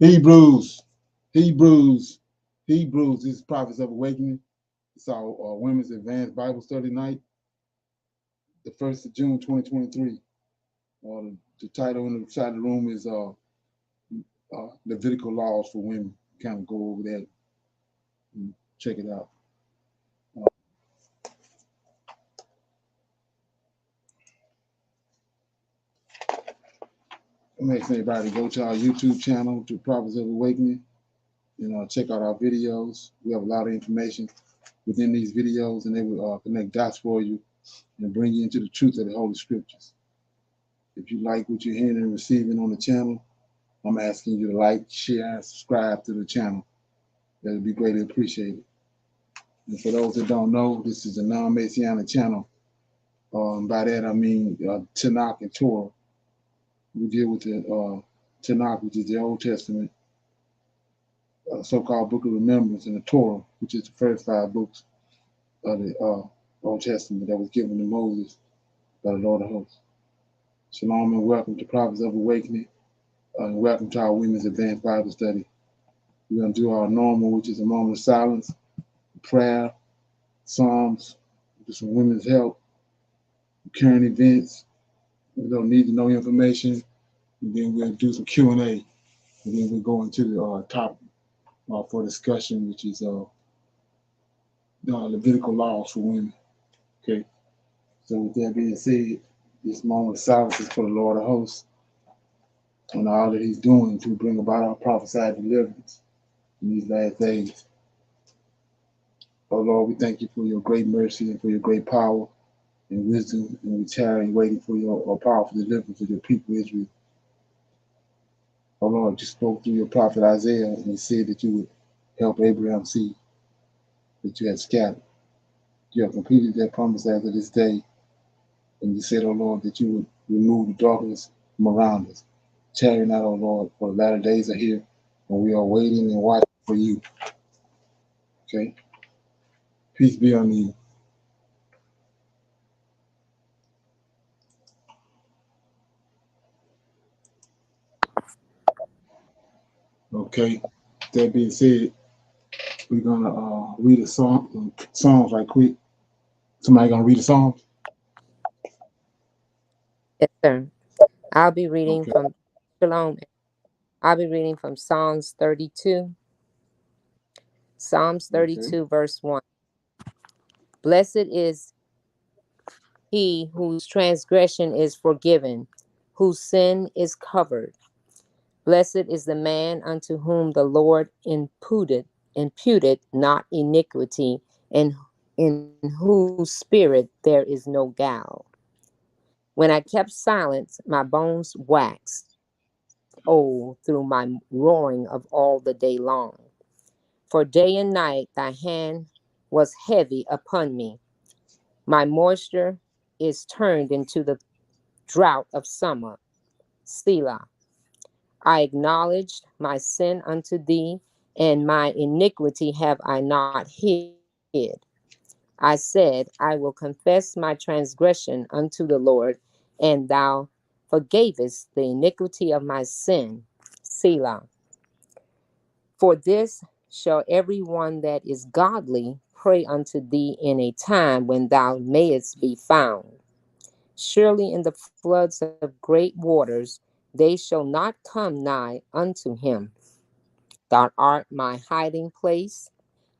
Hebrews, Hebrews, Hebrews. This is Prophets of Awakening. It's our Women's Advanced Bible Study Night, the 1st of June, 2023. The title in the side of the room is Levitical Laws for Women. Kind of go over that and check it out. I'm asking everybody to go to our YouTube channel, to Prophets of Awakening, and check out our videos. We have a lot of information within these videos, and they will connect dots for you and bring you into the truth of the Holy Scriptures. If you like what you're hearing and receiving on the channel, I'm asking you to like, share, and subscribe to the channel. That would be greatly appreciated. And for those that don't know, this is a non-Messianic channel. By that I mean Tanakh and Torah. We deal with the Tanakh, which is the Old Testament, so-called Book of Remembrance, and the Torah, which is the first 5 books of the Old Testament that was given to Moses by the Lord of Hosts. Shalom and welcome to Prophets of Awakening, and welcome to our Women's Advanced Bible Study. We're going to do our normal, which is a moment of silence, prayer, Psalms, do some women's help, current events, a little need to know information, and then we'll do some Q&A, and then we'll go into the topic for discussion, which is Levitical laws for women. Okay, so with that being said, this moment of silence is for the Lord of Hosts and all that He's doing to bring about our prophesied deliverance in these last days. Oh Lord, we thank you for your great mercy and for your great power and wisdom, and we tarry waiting for your powerful deliverance of your people Israel. Oh Lord, you spoke through your prophet Isaiah, and you said that you would help Abraham's seed, that you had scattered. You have completed that promise after this day, and you said, oh Lord, that you would remove the darkness from around us. Tarry not, oh Lord, for the latter days are here, and we are waiting and watching for you. Okay? Peace be on you. Okay, that being said, we're gonna read a song, Psalms right quick. Somebody gonna read the Psalms? Yes, sir. I'll be reading Okay. from Shalom. I'll be reading from Psalms 32. Psalms Okay. 32, verse 1. Blessed is he whose transgression is forgiven, whose sin is covered. Blessed is the man unto whom the Lord imputed not iniquity, and in whose spirit there is no guile. When I kept silence, my bones waxed old through my roaring of all the day long. For day and night thy hand was heavy upon me. My moisture is turned into the drought of summer. Selah. I acknowledged my sin unto thee, and my iniquity have I not hid. I said, I will confess my transgression unto the Lord, and thou forgavest the iniquity of my sin. Selah. For this shall every one that is godly pray unto thee in a time when thou mayest be found. Surely in the floods of great waters they shall not come nigh unto him. Thou art my hiding place.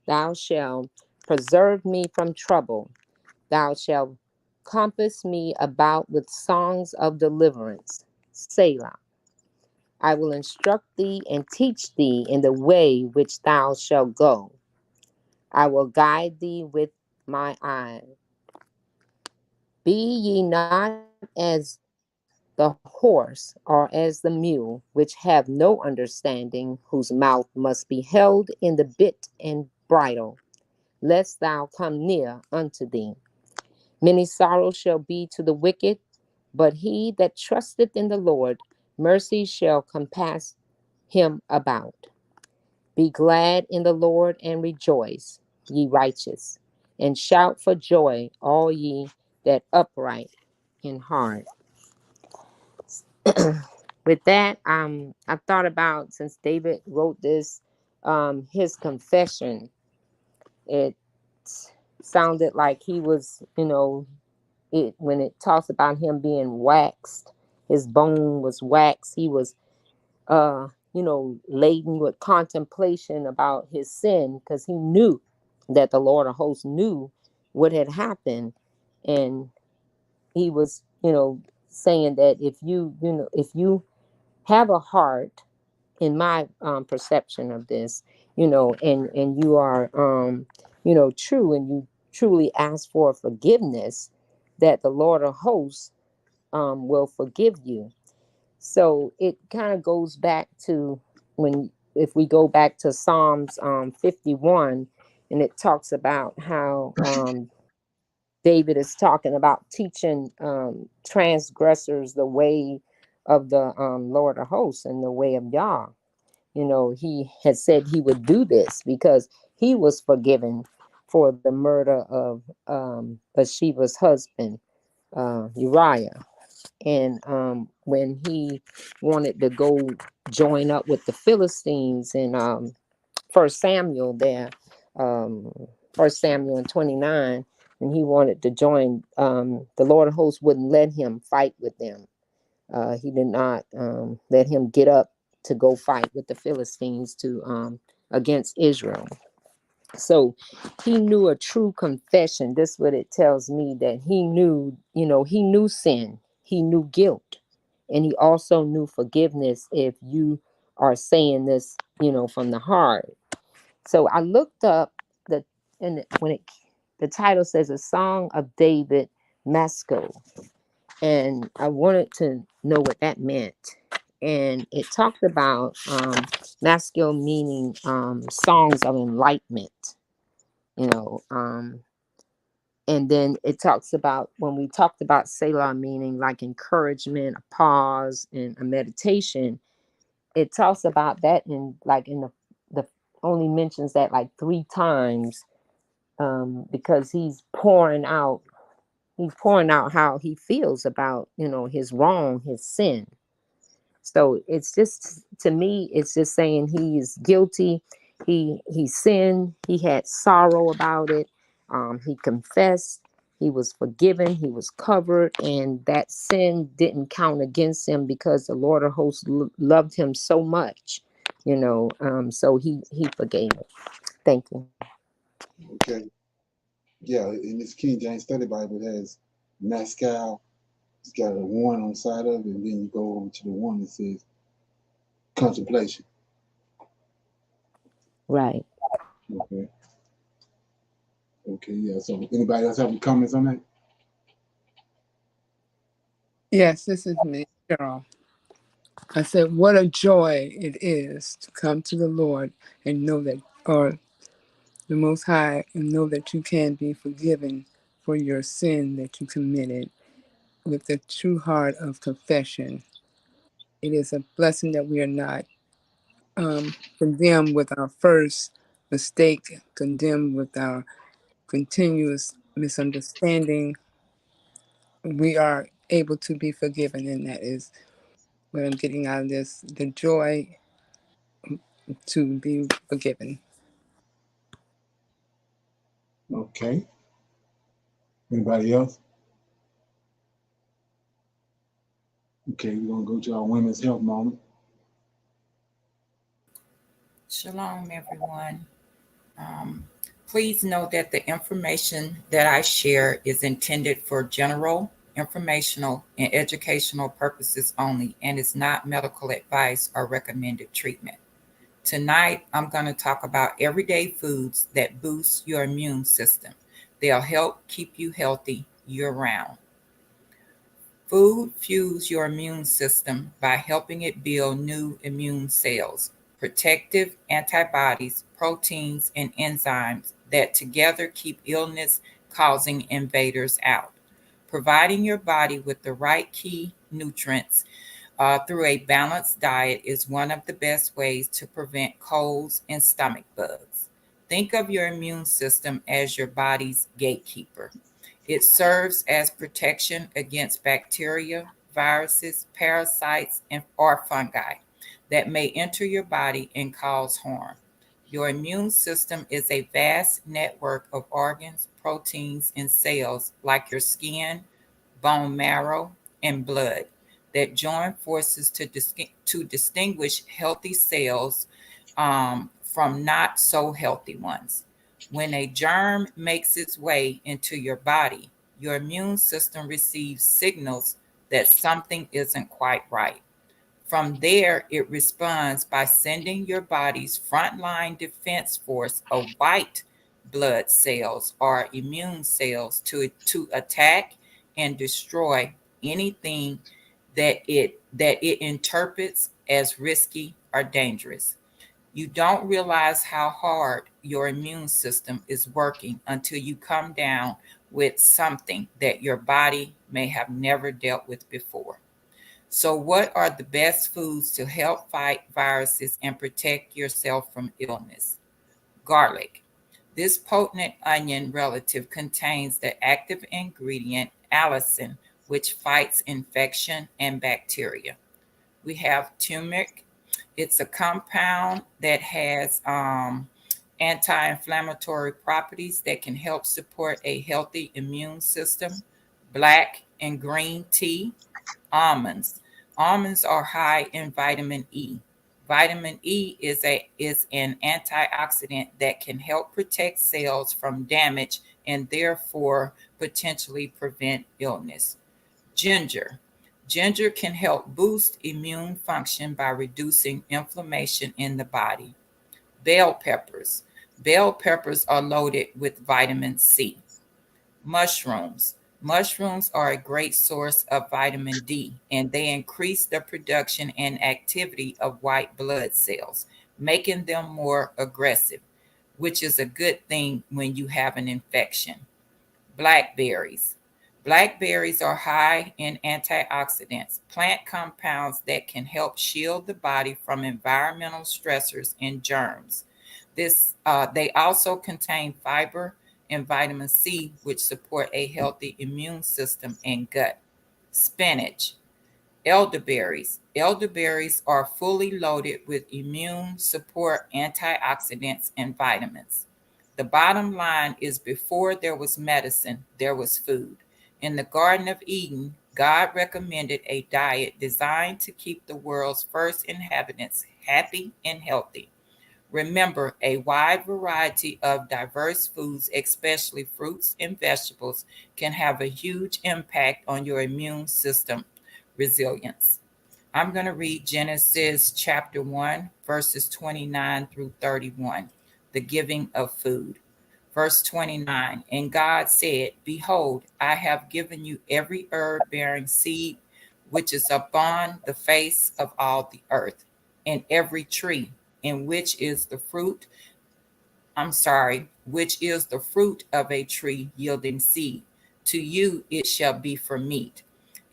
Thou shalt preserve me from trouble. Thou shalt compass me about with songs of deliverance. Selah. I will instruct thee and teach thee in the way which thou shalt go. I will guide thee with my eye. Be ye not as the horse or as the mule, which have no understanding, whose mouth must be held in the bit and bridle, lest thou come near unto thee. Many sorrows shall be to the wicked, but he that trusteth in the Lord, mercy shall compass him about. Be glad in the Lord and rejoice, ye righteous, and shout for joy, all ye that upright in heart. with that, I thought about, since David wrote this, his confession. It sounded like he was, it when it talks about him being waxed, his bone was waxed. He was, laden with contemplation about his sin, because he knew that the Lord of hosts knew what had happened. And he was, saying that if you have a heart, in my perception of this, and you are, true, and you truly ask for forgiveness, that the Lord of hosts will forgive you. So it kind of goes back to, when if we go back to Psalms 51, and it talks about how David is talking about teaching transgressors the way of the Lord of hosts and the way of Yah. He had said he would do this because he was forgiven for the murder of Bathsheba's husband, Uriah. And when he wanted to go join up with the Philistines in First Samuel there, um, First Samuel in 29, and he wanted to join, the Lord of hosts wouldn't let him fight with them. He did not let him get up to go fight with the Philistines to against Israel. So he knew a true confession. This is what it tells me, that he knew, he knew sin, he knew guilt, and he also knew forgiveness if you are saying this, from the heart. So I looked up the and when it the title says a song of David Masco, and I wanted to know what that meant. And it talked about Masco meaning songs of enlightenment, you know. And then it talks about, when we talked about Selah meaning like encouragement, a pause, and a meditation. It talks about that in the only mentions that like 3 times, because he's pouring out how he feels about, his wrong, his sin. So it's just, to me, it's just saying he is guilty. He sinned. He had sorrow about it. He confessed. He was forgiven. He was covered, and that sin didn't count against him, because the Lord of hosts loved him so much. So he forgave it. Thank you. Okay. Yeah, in this King James Study Bible, it has Mascal. It's got a one on the side of it, and then you go over to the one that says contemplation. Right. Okay. Okay, yeah. So anybody else have any comments on that? Yes, this is me, Cheryl. I said, what a joy it is to come to the Lord and know that, or the Most High, and know that you can be forgiven for your sin that you committed with the true heart of confession. It is a blessing that we are not condemned with our first mistake, condemned with our continuous misunderstanding. We are able to be forgiven, and that is what I'm getting out of this, the joy to be forgiven. Okay. Anybody else? Okay, we're gonna go to our women's health moment. Shalom, everyone. Um, Please know that the information that I share is intended for general, informational, and educational purposes only and is not medical advice or recommended treatment. Tonight, I'm going to talk about everyday foods that boost your immune system. They'll help keep you healthy year round. Food fuels your immune system by helping it build new immune cells, protective antibodies, proteins, and enzymes that together keep illness causing invaders out. Providing your body with the right key nutrients through a balanced diet is one of the best ways to prevent colds and stomach bugs. Think of your immune system as your body's gatekeeper. It serves as protection against bacteria, viruses, parasites, or fungi that may enter your body and cause harm. Your immune system is a vast network of organs, proteins, and cells like your skin, bone marrow, and blood that join forces to distinguish healthy cells from not so healthy ones. When a germ makes its way into your body, your immune system receives signals that something isn't quite right. From there, it responds by sending your body's frontline defense force of white blood cells or immune cells to attack and destroy anything that it interprets as risky or dangerous. You don't realize how hard your immune system is working until you come down with something that your body may have never dealt with before. So, what are the best foods to help fight viruses and protect yourself from illness? Garlic. This potent onion relative contains the active ingredient allicin, which fights infection and bacteria. We have turmeric. It's a compound that has anti inflammatory properties that can help support a healthy immune system. Black and green tea. Almonds. Almonds are high in vitamin E. Vitamin E is an antioxidant that can help protect cells from damage and therefore potentially prevent illness. Ginger. Ginger can help boost immune function by reducing inflammation in the body. Bell peppers. Bell peppers are loaded with vitamin C. Mushrooms. Mushrooms are a great source of vitamin D, and they increase the production and activity of white blood cells, making them more aggressive, which is a good thing when you have an infection. Blackberries. Blackberries are high in antioxidants, plant compounds that can help shield the body from environmental stressors and germs. They also contain fiber and vitamin C, which support a healthy immune system and gut. Spinach. Elderberries. Elderberries are fully loaded with immune support antioxidants and vitamins. The bottom line is before there was medicine, there was food. In the Garden of Eden, God recommended a diet designed to keep the world's first inhabitants happy and healthy. Remember, a wide variety of diverse foods, especially fruits and vegetables, can have a huge impact on your immune system resilience. I'm going to read Genesis chapter 1, verses 29 through 31, the giving of food. Verse 29, and God said, behold, I have given you every herb bearing seed which is upon the face of all the earth, and every tree in which is the fruit of a tree yielding seed. To you it shall be for meat,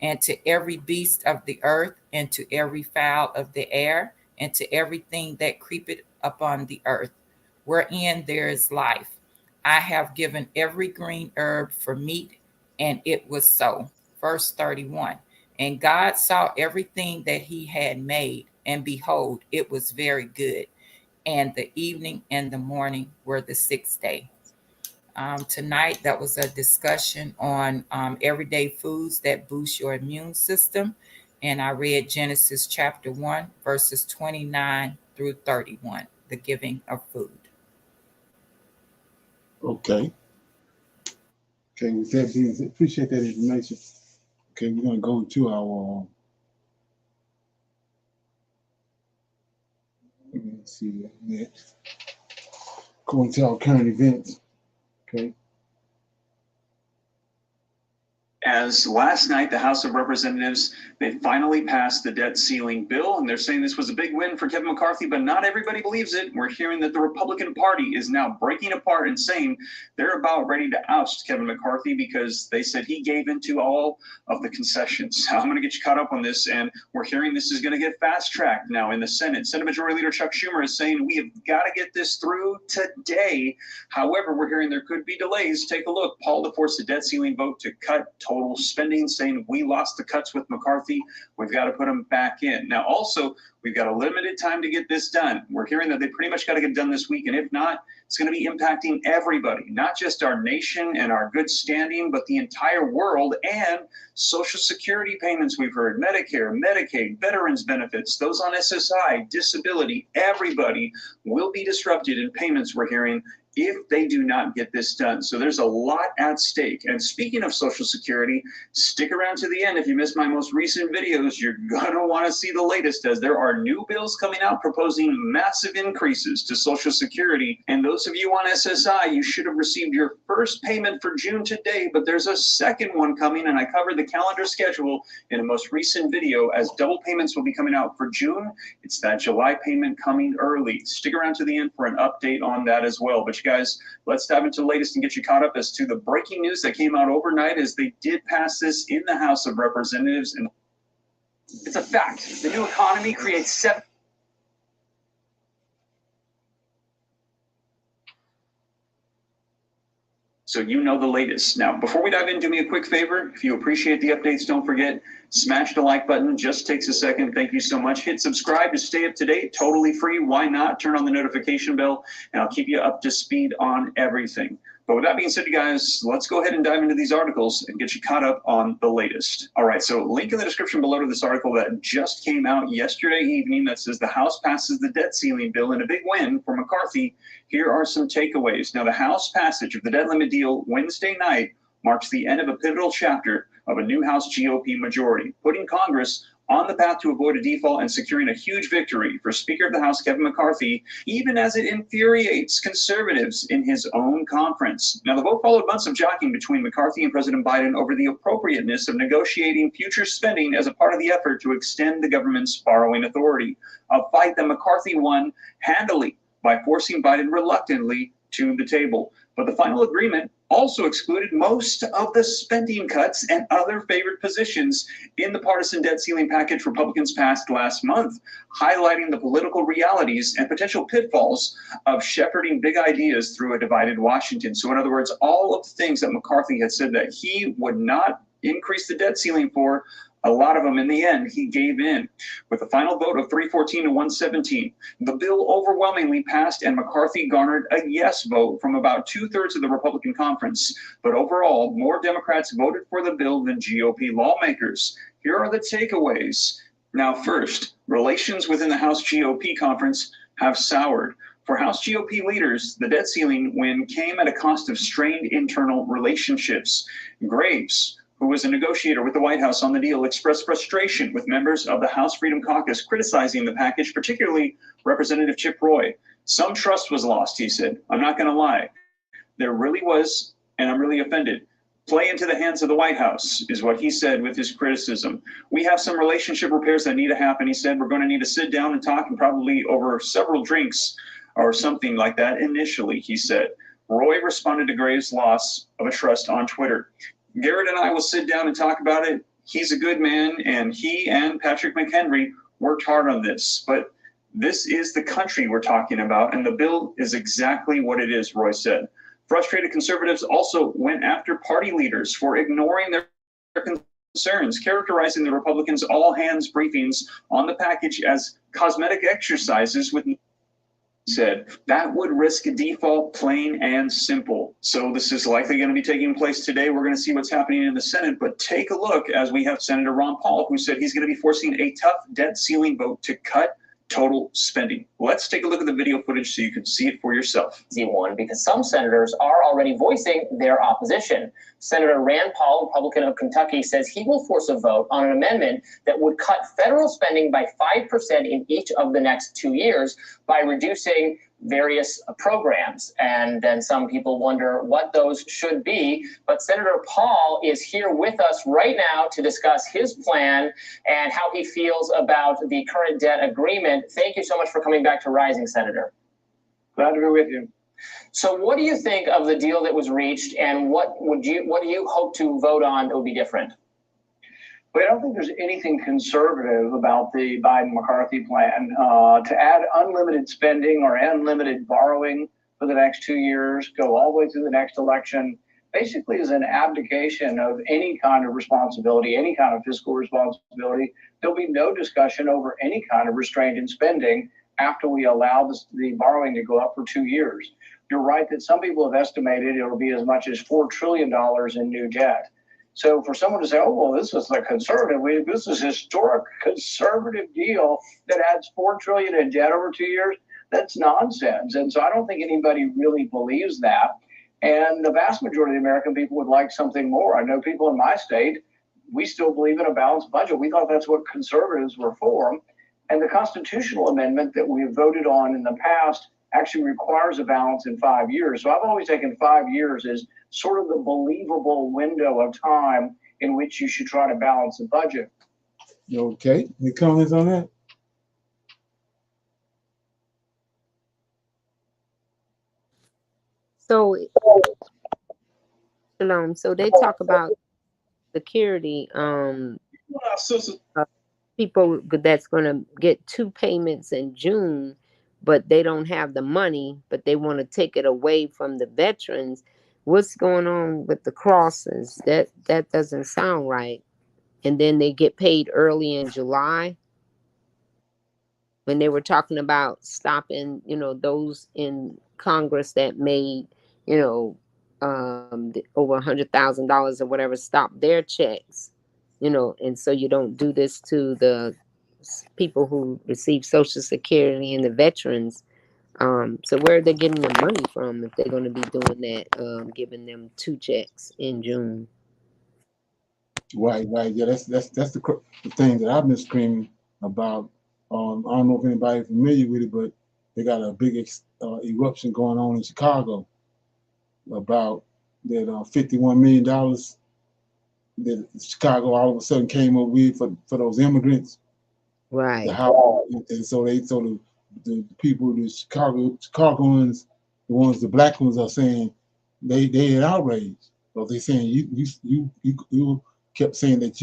and to every beast of the earth, and to every fowl of the air, and to everything that creepeth upon the earth, wherein there is life. I have given every green herb for meat, and it was so. Verse 31. And God saw everything that he had made, and behold, it was very good. And the evening and the morning were the sixth day. Tonight, that was a discussion on everyday foods that boost your immune system. And I read Genesis chapter 1, verses 29 through 31, the giving of food. Okay. Okay, with that being said, appreciate that information. Okay, we're gonna go into our let's see next. Going to our current events. Okay. As last night, the House of Representatives, they finally passed the debt ceiling bill, and they're saying this was a big win for Kevin McCarthy, but not everybody believes it. We're hearing that the Republican Party is now breaking apart and saying they're about ready to oust Kevin McCarthy because they said he gave into all of the concessions. I'm going to get you caught up on this, and we're hearing this is going to get fast-tracked now in the Senate. Senate Majority Leader Chuck Schumer is saying we have got to get this through today. However, we're hearing there could be delays. Take a look. Paul to force the debt ceiling vote to cut total total spending, saying we lost the cuts with McCarthy. We've got to put them back in. Now, also, we've got a limited time to get this done. We're hearing that they pretty much got to get done this week, and if not, it's going to be impacting everybody, not just our nation and our good standing, but the entire world, and Social Security payments we've heard, Medicare, Medicaid, veterans benefits, those on SSI, disability, everybody will be disrupted in payments, we're hearing, if they do not get this done. So there's a lot at stake. And speaking of Social Security, stick around to the end. If you missed my most recent videos, you're gonna want to see the latest, as there are new bills coming out proposing massive increases to Social Security. And those of you on SSI, you should have received your first payment for June today, but there's a second one coming, and I covered the calendar schedule in a most recent video, as double payments will be coming out for June. It's that July payment coming early. Stick around to the end for an update on that as well. But you guys, let's dive into the latest and get you caught up as to the breaking news that came out overnight, as they did pass this in the House of Representatives. And it's a fact. The new economy creates 7. So you know the latest. Now, before we dive in, do me a quick favor. If you appreciate the updates, don't forget, smash the like button. Just takes a second. Thank you so much. Hit subscribe to stay up to date. Totally free. Why not? Turn on the notification bell, and I'll keep you up to speed on everything. But with that being said, you guys, let's go ahead and dive into these articles and get you caught up on the latest. All right, so link in the description below to this article that just came out yesterday evening that says the House passes the debt ceiling bill in a big win for McCarthy. Here are some takeaways. Now, the House passage of the debt limit deal Wednesday night marks the end of a pivotal chapter of a new House GOP majority, putting Congress on the path to avoid a default and securing a huge victory for Speaker of the House Kevin McCarthy, even as it infuriates conservatives in his own conference. Now, the vote followed months of jockeying between McCarthy and President Biden over the appropriateness of negotiating future spending as a part of the effort to extend the government's borrowing authority, a fight that McCarthy won handily by forcing Biden reluctantly to the table. But the final agreement also excluded most of the spending cuts and other favored positions in the partisan debt ceiling package Republicans passed last month, highlighting the political realities and potential pitfalls of shepherding big ideas through a divided Washington. So in other words, all of the things that McCarthy had said that he would not increase the debt ceiling for, a lot of them in the end, he gave in. With a final vote of 314 to 117, the bill overwhelmingly passed, and McCarthy garnered a yes vote from about 2/3 of the Republican conference. But overall, more Democrats voted for the bill than GOP lawmakers. Here are the takeaways. Now, first, relations within the House GOP conference have soured. For House GOP leaders, the debt ceiling win came at a cost of strained internal relationships. Graves, who was a negotiator with the White House on the deal, expressed frustration with members of the House Freedom Caucus criticizing the package, particularly Representative Chip Roy. Some trust was lost, he said. I'm not going to lie. There really was, and I'm really offended. Play into the hands of the White House is what he said with his criticism. We have some relationship repairs that need to happen, he said. We're going to need to sit down and talk, and probably over several drinks or something like that initially, he said. Roy responded to Graves' loss of a trust on Twitter. Garrett and I will sit down and talk about it. He's a good man, and he and Patrick McHenry worked hard on this. But this is the country we're talking about, and the bill is exactly what it is, Roy said. Frustrated conservatives also went after party leaders for ignoring their concerns, characterizing the Republicans' all-hands briefings on the package as cosmetic exercises with said that would risk a default, plain and simple. So this is likely going to be taking place today. We're going to see what's happening in the Senate, but take a look as we have Senator Ron Paul, who said he's going to be forcing a tough debt ceiling vote to cut total spending. Let's take a look at the video footage so you can see it for yourself. One, because some senators are already voicing their opposition. Senator Rand Paul, Republican of Kentucky, says he will force a vote on an amendment that would cut federal spending by 5% in each of the next 2 years by reducing various programs. And then some people wonder what those should be. But Senator Paul is here with us right now to discuss his plan and how he feels about the current debt agreement. Thank you so much for coming back to Rising, Senator. Glad to be with you. So what do you think of the deal that was reached, and what do you hope to vote on that would be different? But I don't think there's anything conservative about the Biden-McCarthy plan. To add unlimited spending or unlimited borrowing for the next 2 years, go all the way through the next election, basically is an abdication of any kind of responsibility, any kind of fiscal responsibility. There'll be no discussion over any kind of restraint in spending after we allow the borrowing to go up for 2 years. You're right that some people have estimated it'll be as much as $4 trillion in new debt. So for someone to say, oh, well, this is a conservative, this is a historic conservative deal that adds $4 trillion in debt over 2 years, that's nonsense. And so I don't think anybody really believes that. And the vast majority of the American people would like something more. I know people in my state, we still believe in a balanced budget. We thought that's what conservatives were for. And the constitutional amendment that we have voted on in the past actually requires a balance in 5 years. So I've always taken 5 years as sort of the believable window of time in which you should try to balance the budget. Okay, any comments on that? So, Shalom. So they talk about security. People that's going to get 2 payments in June, but they don't have the money, but they want to take it away from the veterans. What's going on with the crosses? That doesn't sound right. And then they get paid early in July. When they were talking about stopping, those in Congress that made, over $100,000 or whatever, stop their checks, and so you don't do this to the people who receive Social Security and the veterans. So where are they getting the money from if they're going to be doing that, giving them 2 checks in June? Right. Yeah, that's the thing that I've been screaming about. I don't know if anybody's familiar with it, but they got a big eruption going on in Chicago about that $51 million that Chicago all of a sudden came up with for those immigrants. Right. And so the people, the Chicagoans, the black ones are saying they are outraged. So they're saying you kept saying that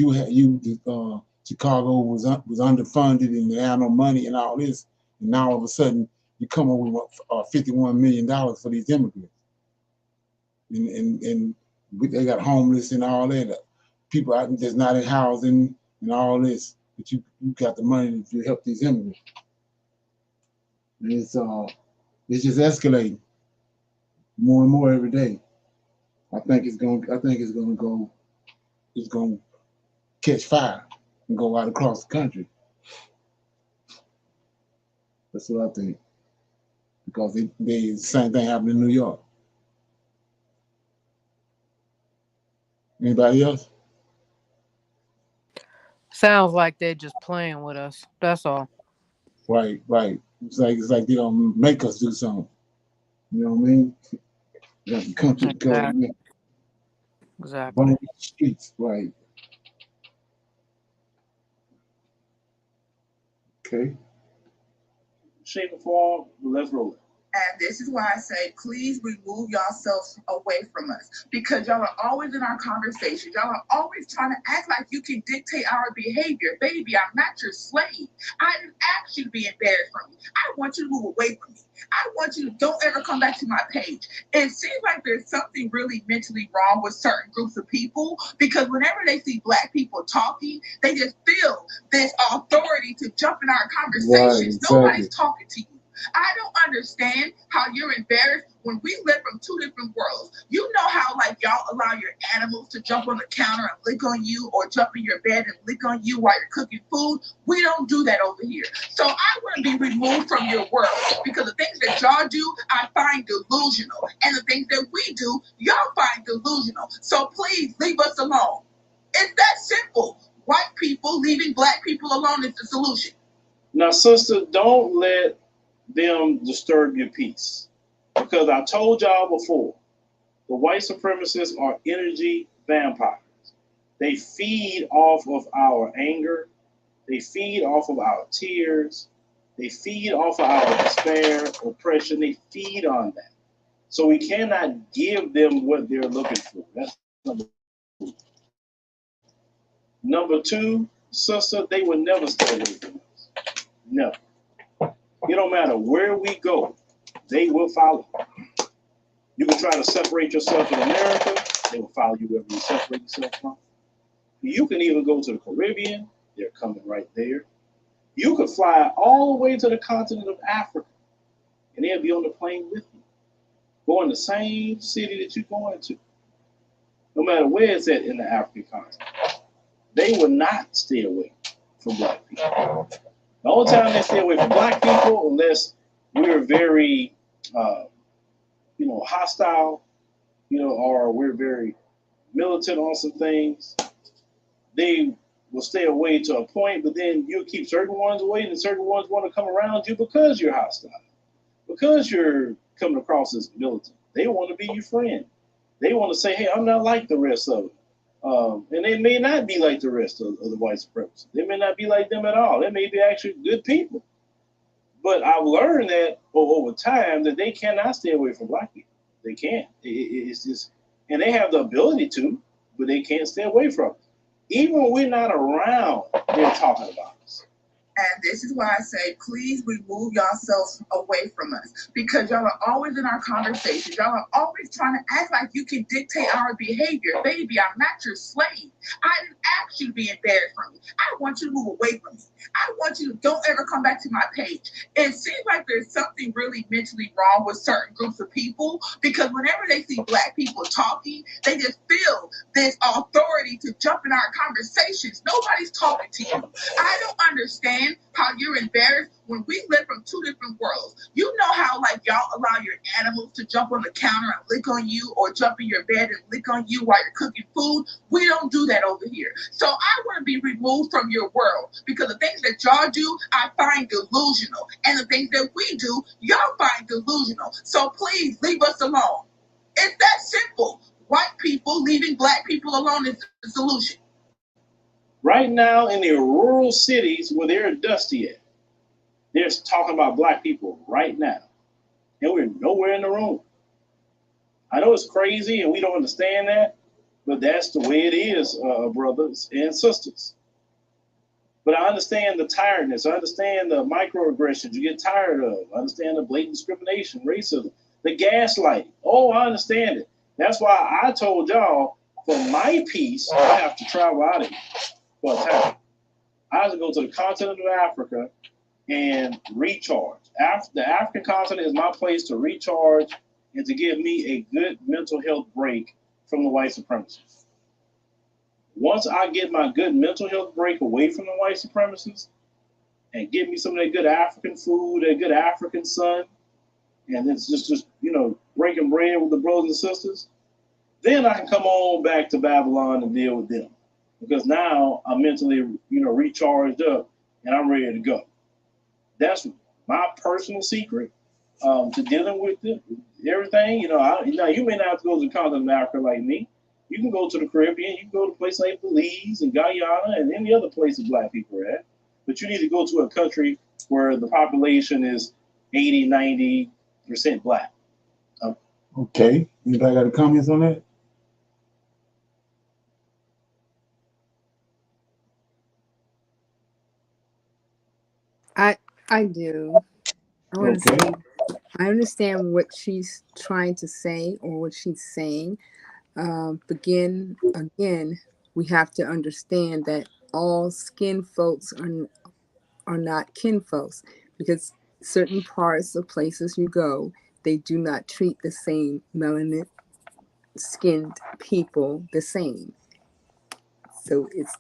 Chicago was underfunded and they had no money and all this, and now all of a sudden you come up with $51 million for these immigrants, and they got homeless and all that, people out that's not in housing and all this, but you got the money to help these immigrants. And it's just escalating more and more every day. I think it's gonna catch fire and go out across the country. That's what I think. Because the same thing happened in New York. Anybody else? Sounds like they're just playing with us. That's all. Right. It's like they don't make us do something. You know what I mean? The country government. Exactly. Burn the streets, right. Okay. Shape or form, let's roll it. And this is why I say, please remove yourselves away from us, because y'all are always in our conversations. Y'all are always trying to act like you can dictate our behavior. Baby, I'm not your slave. I didn't ask you to be embarrassed from me. I want you to move away from me. I want you to don't ever come back to my page. It seems like there's something really mentally wrong with certain groups of people, because whenever they see Black people talking, they just feel this authority to jump in our conversations. Right, exactly. Nobody's talking to you. I don't understand how you're embarrassed when we live from 2 different worlds. You know how like y'all allow your animals to jump on the counter and lick on you, or jump in your bed and lick on you while you're cooking food? We don't do that over here. So I want to be removed from your world, because the things that y'all do, I find delusional. And the things that we do, y'all find delusional. So please leave us alone. It's that simple. White people leaving Black people alone is the solution. Now, sister, don't let them disturb your peace, because I told y'all before, the white supremacists are energy vampires. They feed off of our anger, they feed off of our tears, they feed off of our despair, oppression, they feed on that. So we cannot give them what they're looking for. That's number 1. Number 2, sister, they will never stay away from us. No. It don't matter where we go, they will follow. You can try to separate yourself in America, They will follow you wherever you separate yourself from. You can even go to the Caribbean. They're coming right there. You could fly all the way to the continent of Africa, and they'll be on the plane with you, going the same city that you're going to, no matter where it's at in the African continent. They will not stay away from black people. The only time they stay away from black people, unless we're very, hostile, or we're very militant on some things, they will stay away to a point, but then you'll keep certain ones away, and certain ones want to come around you because you're hostile, because you're coming across as militant. They want to be your friend. They want to say, hey, I'm not like the rest of them. And they may not be like the rest of the white supremacists. They may not be like them at all. They may be actually good people. But I've learned that over time that they cannot stay away from black people. They can't. It's just, and they have the ability to, but they can't stay away from it. Even when we're not around, they're talking about us. And this is why I say, please remove yourselves away from us, because y'all are always in our conversations. Y'all are always trying to act like you can dictate our behavior. Baby, I'm not your slave. I didn't ask you to be embarrassed from me. I want you to move away from me. I want you to don't ever come back to my page. It seems like there's something really mentally wrong with certain groups of people, because whenever they see black people talking, they just feel this authority to jump in our conversations. Nobody's talking to you. I don't understand how you're embarrassed when we live from two different worlds. You know how y'all allow your animals to jump on the counter and lick on you, or jump in your bed and lick on you while you're cooking food? We don't do that over here. So I want to be removed from your world, because the things that y'all do, I find delusional. And the things that we do, y'all find delusional. So please leave us alone. It's that simple. White people leaving black people alone is the solution. Right now in the rural cities where they're dusty at, they're talking about black people right now. And we're nowhere in the room. I know it's crazy and we don't understand that, but that's the way it is, brothers and sisters. But I understand the tiredness. I understand the microaggressions you get tired of. I understand the blatant discrimination, racism, the gaslighting. Oh, I understand it. That's why I told y'all, for my peace, I have to travel out of here for a time. I have to go to the continent of Africa and recharge. The African continent is my place to recharge and to give me a good mental health break from the white supremacists. Once I get my good mental health break away from the white supremacists and give me some of that good African food, that good African sun, and it's just breaking bread with the brothers and sisters, then I can come on back to Babylon and deal with them. Because now I'm mentally, recharged up and I'm ready to go. That's my personal secret to dealing with everything. You may not have to go to the continent of Africa like me. You can go to the Caribbean. You can go to places like Belize and Guyana and any other places black people are at. But you need to go to a country where the population is 80, 90% black. Okay. Anybody got any comments on that? I do. I want to Okay. say, I understand what she's trying to say or what she's saying. Again, we have to understand that all skin folks are not kin folks, because certain parts of places you go, they do not treat the same melanin skinned people the same. So it's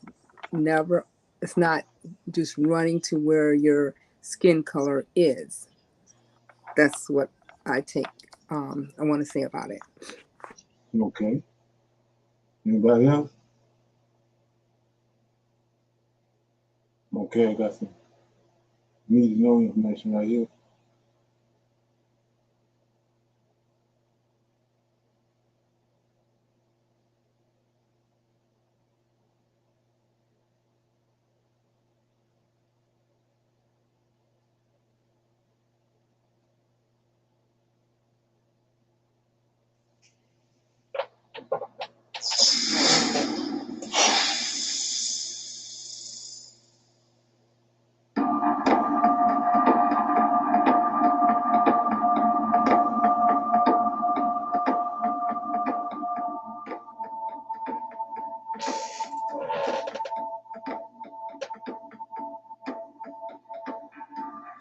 not just running to where your skin color is. That's what I want to say about it. Okay. Anybody else? Okay, I got some need to know information right here.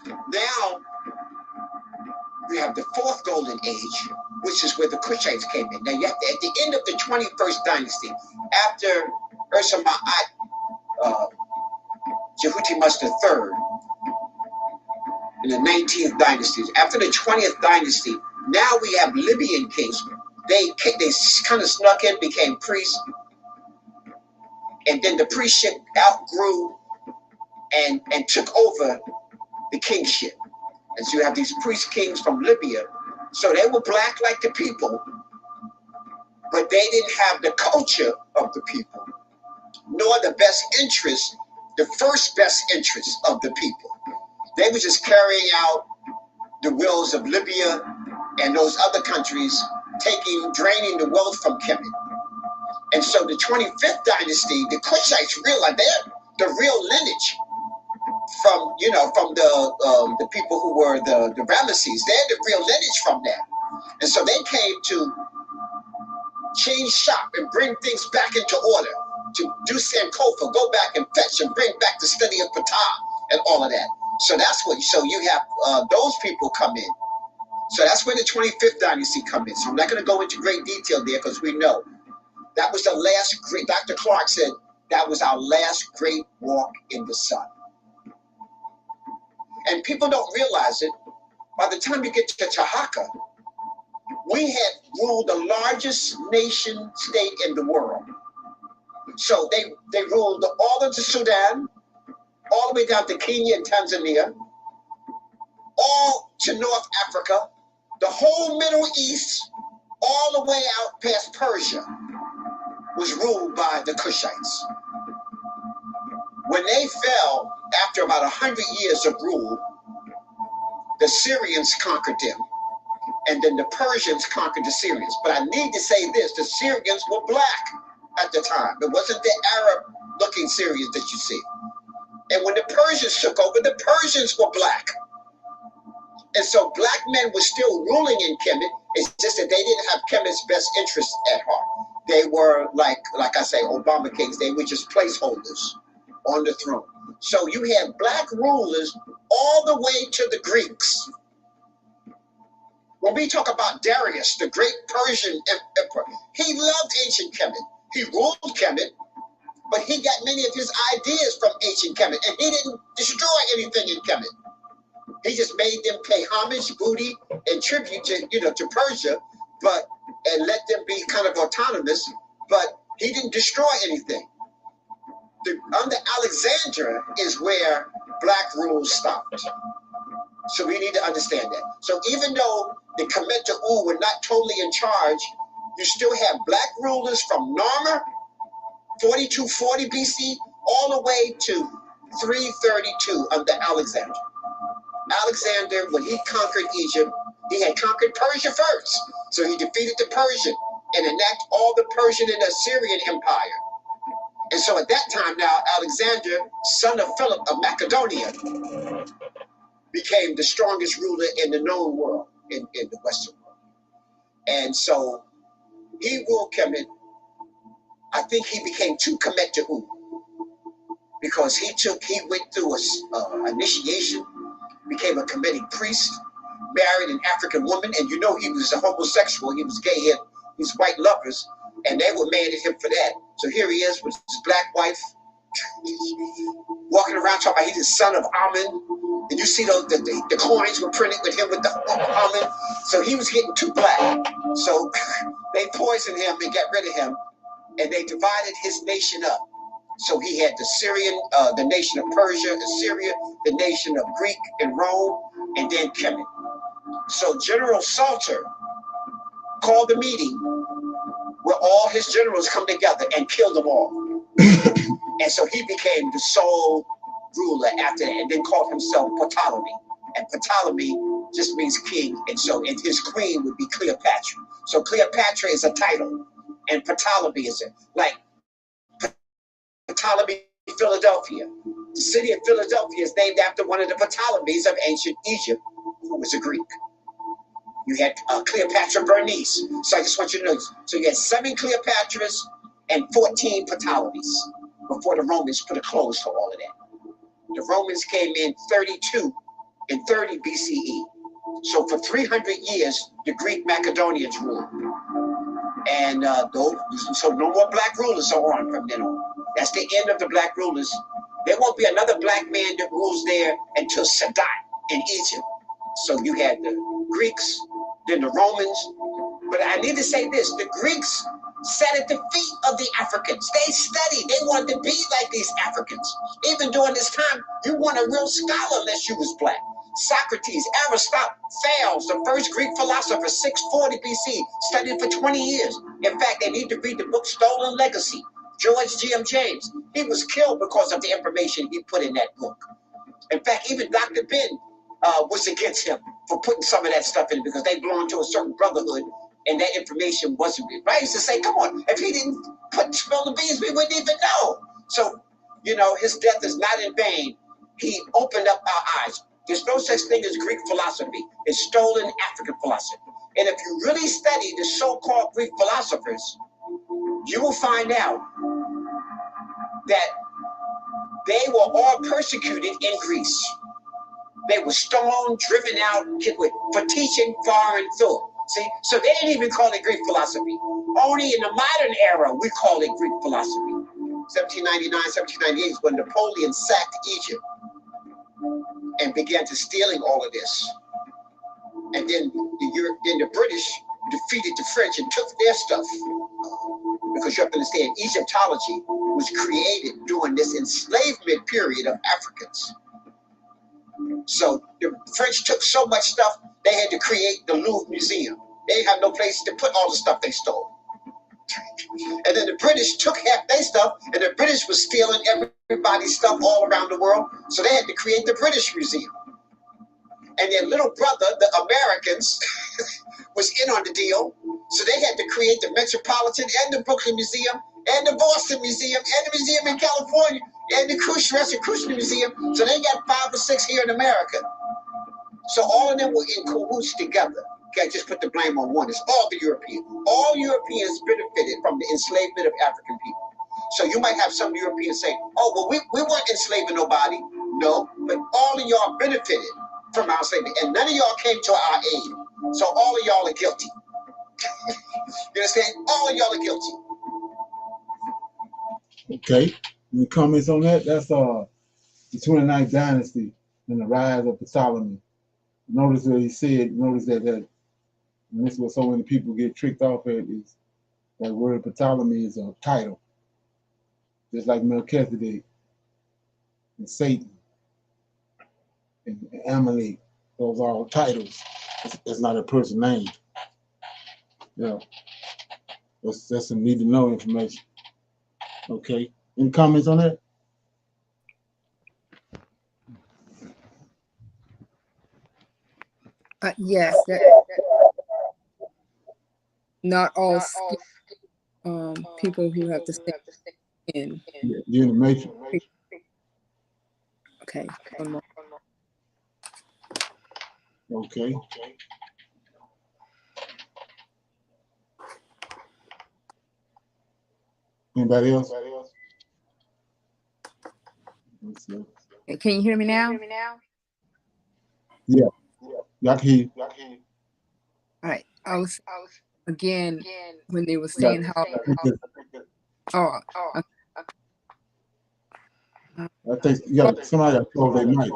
Now we have the fourth golden age, which is where the Cushites came in. Now you have to, at the end of the 21st dynasty, after Jehutimus III, in the 19th dynasty, after the 20th dynasty, now we have Libyan kings. They kind of snuck in, became priests, and then the priestship outgrew and took over the kingship. And so you have these priest kings from Libya. So they were black like the people, but they didn't have the culture of the people, nor the best interest, the first best interest of the people. They were just carrying out the wills of Libya and those other countries, draining the wealth from Kemet. And so the 25th dynasty, the Cushites realized they're the real lineage from the people who were the Ramesses. They're the real lineage from that. And so they came to change shop and bring things back into order, to do Sankofa, go back and fetch and bring back the study of Ptah and all of that. So so you have those people come in. So that's where the 25th dynasty come in. So I'm not going to go into great detail there because we know that was the last great, Dr. Clark said, that was our last great walk in the sun. And people don't realize it. By the time you get to Tahaka, we had ruled the largest nation state in the world. So they ruled all of the Sudan, all the way down to Kenya and Tanzania, all to North Africa, the whole Middle East, all the way out past Persia, was ruled by the Cushites. When they fell, after about 100 years of rule, the Syrians conquered them, and then the Persians conquered the Syrians. But I need to say this, the Syrians were black at the time. It wasn't the Arab-looking Syrians that you see. And when the Persians took over, the Persians were black. And so black men were still ruling in Kemet. It's just that they didn't have Kemet's best interests at heart. They were, like I say, Obama kings. They were just placeholders on the throne. So you had black rulers all the way to the Greeks. When we talk about Darius, the great Persian emperor, he loved ancient Kemet. He ruled Kemet, but he got many of his ideas from ancient Kemet, and he didn't destroy anything in Kemet. He just made them pay homage, booty, and tribute to Persia, and let them be kind of autonomous, but he didn't destroy anything. Under Alexander is where black rule stopped. So we need to understand that. So even though the Kemet were not totally in charge, you still have black rulers from Narmer, 4240 BC, all the way to 332 under Alexander. Alexander, when he conquered Egypt, he had conquered Persia first. So he defeated the Persian and enacted all the Persian and Assyrian empire. And so at that time now, Alexander, son of Philip of Macedonia, became the strongest ruler in the known world, in the Western world. And so he ruled Kemet. I think he became too Kemet because he went through a initiation, became a Kemetic priest, married an African woman, and he was a homosexual, he was gay, he had these white lovers, and they were mad at him for that. So here he is with his black wife, walking around talking about he's the son of Amun. And you see the coins were printed with him with the Amun. So he was getting too black. So they poisoned him and got rid of him, and they divided his nation up. So he had the nation of Persia, Assyria, the nation of Greek and Rome, and then Kemet. So General Salter called the meeting where all his generals come together and killed them all. And so he became the sole ruler after that, and then called himself Ptolemy. And Ptolemy just means king, and his queen would be Cleopatra. So Cleopatra is a title, and Ptolemy is like Ptolemy, Philadelphia. The city of Philadelphia is named after one of the Ptolemies of ancient Egypt, who was a Greek. You had Cleopatra Bernice. So I just want you to know. So you had 7 Cleopatras and 14 Ptolemies before the Romans put a close to all of that. The Romans came in 32 in 30 BCE. So for 300 years, the Greek Macedonians ruled. And so no more black rulers are on from then on. That's the end of the black rulers. There won't be another black man that rules there until Sadat in Egypt. So you had the Greeks, then the Romans. But I need to say this, the Greeks sat at the feet of the Africans. They studied, they wanted to be like these Africans. Even during this time, you weren't a real scholar unless you was black. Socrates, Aristotle, Thales, the first Greek philosopher, 640 BC, studied for 20 years. In fact, they need to read the book Stolen Legacy. George G.M. James, he was killed because of the information he put in that book. In fact, even Dr. Ben was against him for putting some of that stuff in because they belonged to a certain brotherhood and that information wasn't right. I used to say, come on, if he didn't spill the beans, we wouldn't even know. So, you know, his death is not in vain. He opened up our eyes. There's no such thing as Greek philosophy. It's stolen African philosophy. And if you really study the so-called Greek philosophers, you will find out that they were all persecuted in Greece. They were stoned, driven out for teaching foreign thought. See, so they didn't even call it Greek philosophy. Only in the modern era, we call it Greek philosophy. 1799, 1798 is when Napoleon sacked Egypt and began to stealing all of this. And then the British defeated the French and took their stuff. Because you have to understand, Egyptology was created during this enslavement period of Africans. So the French took so much stuff, they had to create the Louvre Museum. They didn't have no place to put all the stuff they stole. And then the British took half their stuff, and the British was stealing everybody's stuff all around the world. So they had to create the British Museum. And their little brother, the Americans, was in on the deal. So they had to create the Metropolitan and the Brooklyn Museum and the Boston Museum and the museum in California and the Russian Museum. So they got 5 or 6 here in America. So all of them were in cahoots together. Can't just put the blame on one. It's all the Europeans. All Europeans benefited from the enslavement of African people. So you might have some Europeans say, oh, well, we weren't enslaving nobody. No, but all of y'all benefited from our enslavement. And none of y'all came to our aid. So all of y'all are guilty. You understand? All of y'all are guilty. Okay. Any comments on that? That's the 29th dynasty and the rise of Ptolemy. Notice what he said. Notice that and this is what so many people get tricked off at is that word Ptolemy is a title. Just like Melchizedek and Satan and Amalek. Those are all titles. It's not a person name. Yeah. That's some need to know information. Okay. Any comments on that? Yes, not all people who have the same skin. Yeah, you're in the matrix. Okay. One more. Okay. Anybody else? Can you hear me now? Yeah. Y'all can hear you. All right. I was again when they were saying how. I think somebody got close their mic.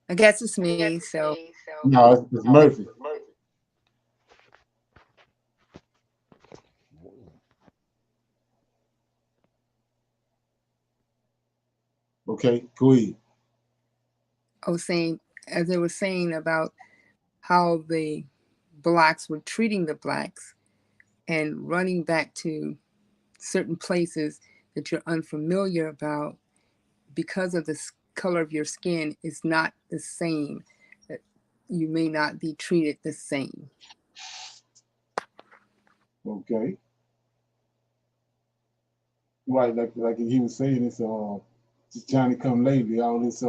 I guess it's me. So no, it's Murphy. Okay, go ahead. I was saying, as they were saying about how the blacks were treating the blacks and running back to certain places that you're unfamiliar about because of the color of your skin is not the same. That you may not be treated the same. Okay. Right, like he was saying, it's just Johnny come lately, all this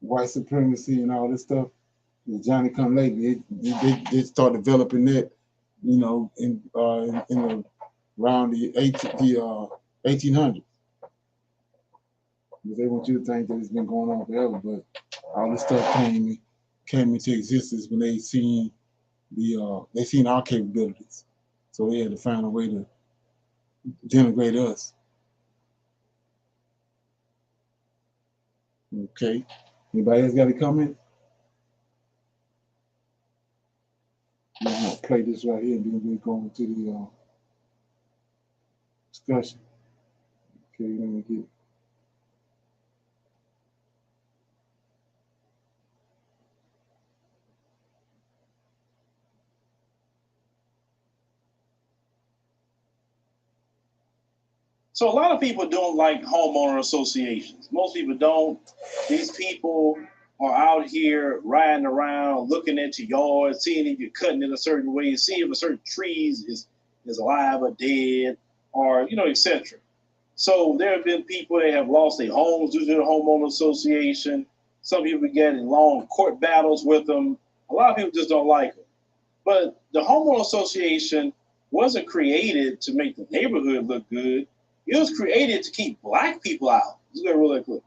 white supremacy and all this stuff. Johnny come lately, they start developing that, you know, in the around the 1800s. Because they want you to think that it's been going on forever, but all this stuff came into existence when they seen our capabilities. So they had to find a way to denigrate us. Okay. Anybody else got a comment? I'm gonna play this right here and then we'll go into the discussion. Okay, let me get it. So a lot of people don't like homeowner associations. Most people don't. These people are out here riding around, looking at your yard, seeing if you're cutting it a certain way, seeing if a certain tree is alive or dead, or etc. So there have been people that have lost their homes due to the homeowner association. Some people get in long court battles with them. A lot of people just don't like them. But the homeowner association wasn't created to make the neighborhood look good. It was created to keep Black people out. Let's go really quick.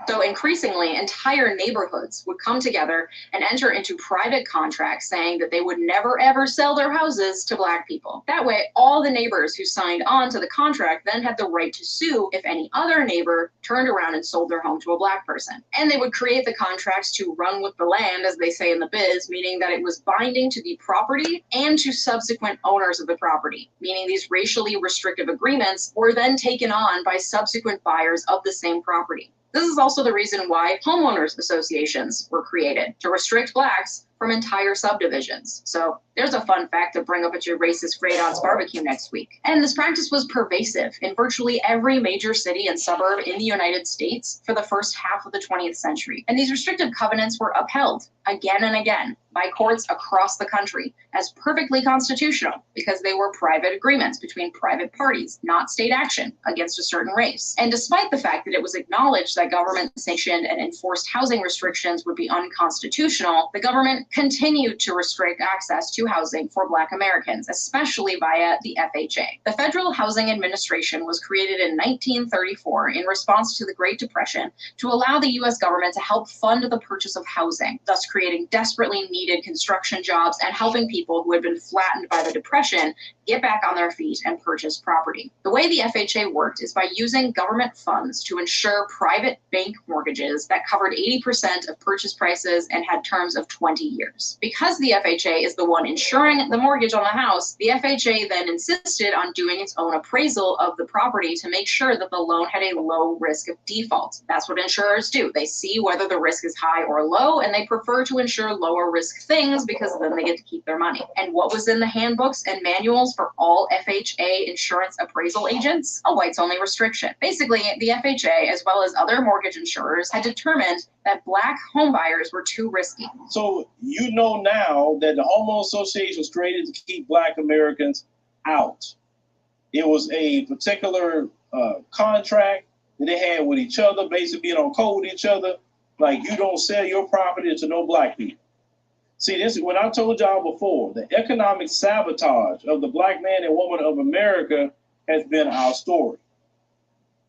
So increasingly, entire neighborhoods would come together and enter into private contracts saying that they would never, ever sell their houses to Black people. That way, all the neighbors who signed on to the contract then had the right to sue if any other neighbor turned around and sold their home to a Black person. And they would create the contracts to run with the land, as they say in the biz, meaning that it was binding to the property and to subsequent owners of the property, meaning these racially restrictive agreements were then taken on by subsequent buyers of the same property. This is also the reason why homeowners associations were created, to restrict Blacks from entire subdivisions. So there's a fun fact to bring up at your racist Great Aunts barbecue next week. And this practice was pervasive in virtually every major city and suburb in the United States for the first half of the 20th century. And these restrictive covenants were upheld again and again by courts across the country as perfectly constitutional because they were private agreements between private parties, not state action against a certain race. And despite the fact that it was acknowledged that government-sanctioned and enforced housing restrictions would be unconstitutional, the government continued to restrict access to housing for Black Americans, especially via the FHA. The Federal Housing Administration was created in 1934 in response to the Great Depression to allow the U.S. government to help fund the purchase of housing, thus creating desperately needed construction jobs and helping people who had been flattened by the Depression get back on their feet and purchase property. The way the FHA worked is by using government funds to ensure private bank mortgages that covered 80% of purchase prices and had terms of 20 years. Because the FHA is the one insuring the mortgage on the house, the FHA then insisted on doing its own appraisal of the property to make sure that the loan had a low risk of default. That's what insurers do. They see whether the risk is high or low, and they prefer to insure lower risk things because then they get to keep their money. And what was in the handbooks and manuals for all FHA insurance appraisal agents? A whites-only restriction. Basically, the FHA, as well as other mortgage insurers, had determined that Black homebuyers were too risky. So you know now that the homeowner association was created to keep Black Americans out. It was a particular contract that they had with each other, basically being on code with each other. Like, you don't sell your property to no Black people. See, this is what I told y'all before. The economic sabotage of the Black man and woman of America has been our story.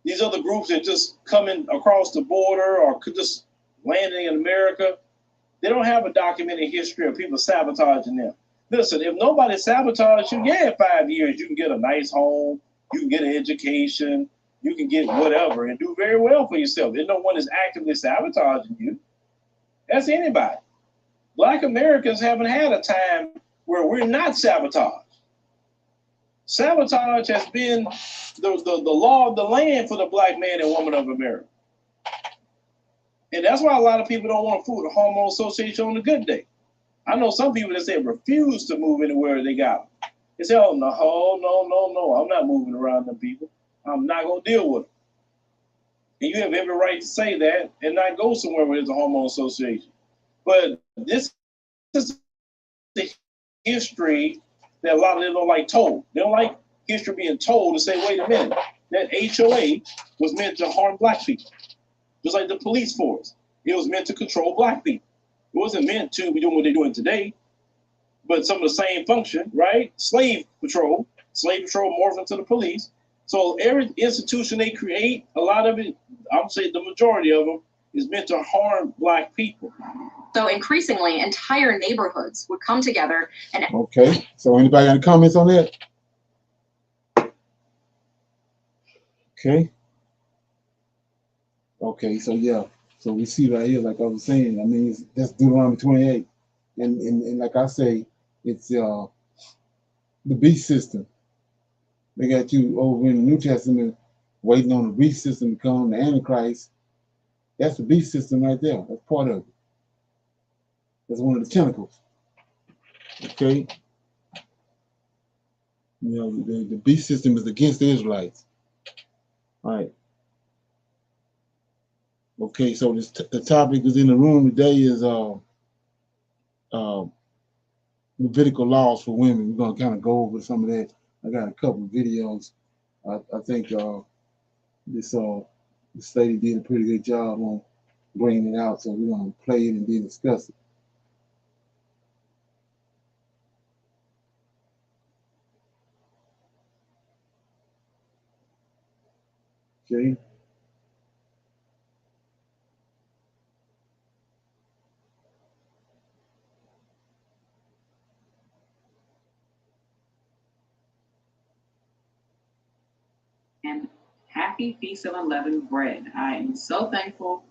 These other groups that just coming across the border or could just landing in America, they don't have a documented history of people sabotaging them. Listen, if nobody sabotages you, yeah, in 5 years, you can get a nice home, you can get an education, you can get whatever and do very well for yourself. There's no one is actively sabotaging you. That's anybody. Black Americans haven't had a time where we're not sabotaged. Sabotage has been the law of the land for the Black man and woman of America. And that's why a lot of people don't want to fool the homeowner association on a good day. I know some people that say refuse to move anywhere they got them. They say, oh, no, I'm not moving around them people. I'm not going to deal with them. And you have every right to say that and not go somewhere where there's a homeowner association. But this is the history that a lot of them don't like told. They don't like history being told to say, wait a minute, that HOA was meant to harm Black people. Just like the police force. It was meant to control Black people. It wasn't meant to be doing what they're doing today, but some of the same function, right? Slave patrol, Slave Patrol morphed into the police. So every institution they create, a lot of it, I would say the majority of them, is meant to harm Black people. So increasingly, entire neighborhoods would come together and... Okay, so anybody got any comments on that? Okay. Okay, so yeah. So we see right here, like I was saying, I mean, that's Deuteronomy 28. And like I say, it's the beast system. They got you over in the New Testament waiting on the beast system to come, the Antichrist. That's the beast system right there. That's part of it. That's one of the tentacles. Okay? You know, the beast system is against the Israelites. All right. Okay, so the topic is in the room today is Levitical laws for women. We're gonna kind of go over some of that. I got a couple of videos. I think this lady did a pretty good job on bringing it out, so we're gonna play it and then discuss it. Okay. And happy Feast of Unleavened Bread. I am so thankful